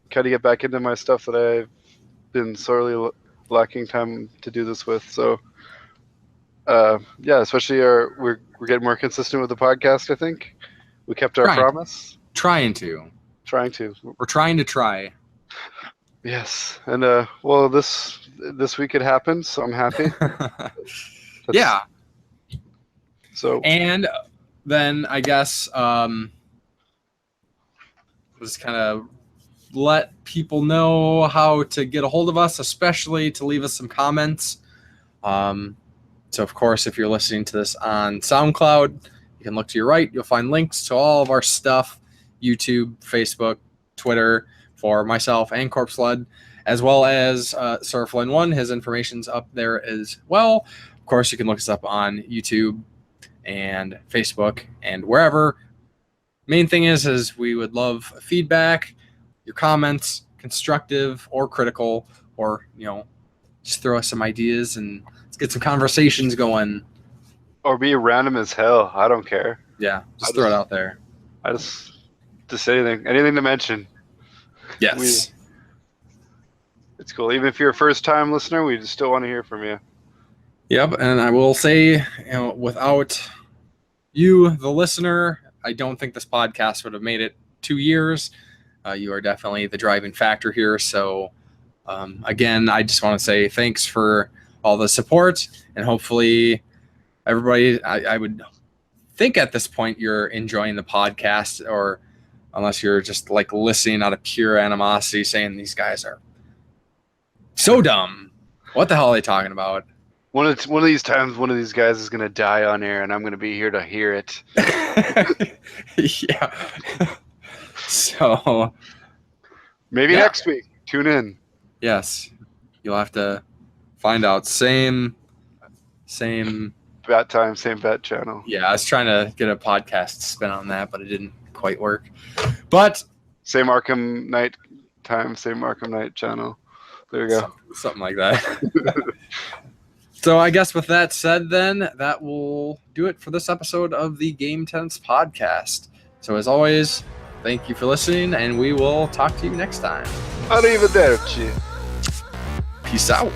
kind of get back into my stuff that I've been sorely lacking time to do this with. So especially we're getting more consistent with the podcast. I think we kept our promise. Trying to. We're trying to try. Yes, and this week it happened, so I'm happy. Yeah. So and then I guess just kind of let people know how to get a hold of us, especially to leave us some comments. So of course, if you're listening to this on SoundCloud, you can look to your right. You'll find links to all of our stuff: YouTube, Facebook, Twitter for myself and Corpse Blood, as well as Surflin1. His information's up there as well. Of course, you can look us up on YouTube and Facebook and wherever. Main thing is we would love feedback, your comments, constructive or critical, or just throw us some ideas and let's get some conversations going. Or be random as hell. I don't care. Yeah, just throw it out there. Just anything to mention. Yes. It's cool. Even if you're a first-time listener, we just still want to hear from you. Yep, and I will say, without you, the listener, I don't think this podcast would have made it 2 years. You are definitely the driving factor here. So, again, I just want to say thanks for all the support, and hopefully everybody, I would think at this point you're enjoying the podcast, or unless you're just like listening out of pure animosity saying these guys are so dumb. What the hell are they talking about? One of these times, one of these guys is going to die on air, and I'm going to be here to hear it. Yeah. So maybe next week. Tune in. Yes. You'll have to find out. Same bat time, same bat channel. Yeah, I was trying to get a podcast spin on that, but it didn't quite work. But same Arkham Knight time, same Arkham Knight channel. There you go. Something like that. So I guess with that said, then, that will do it for this episode of the Game Tenants Podcast. So as always, thank you for listening, and we will talk to you next time. Arrivederci. Peace out.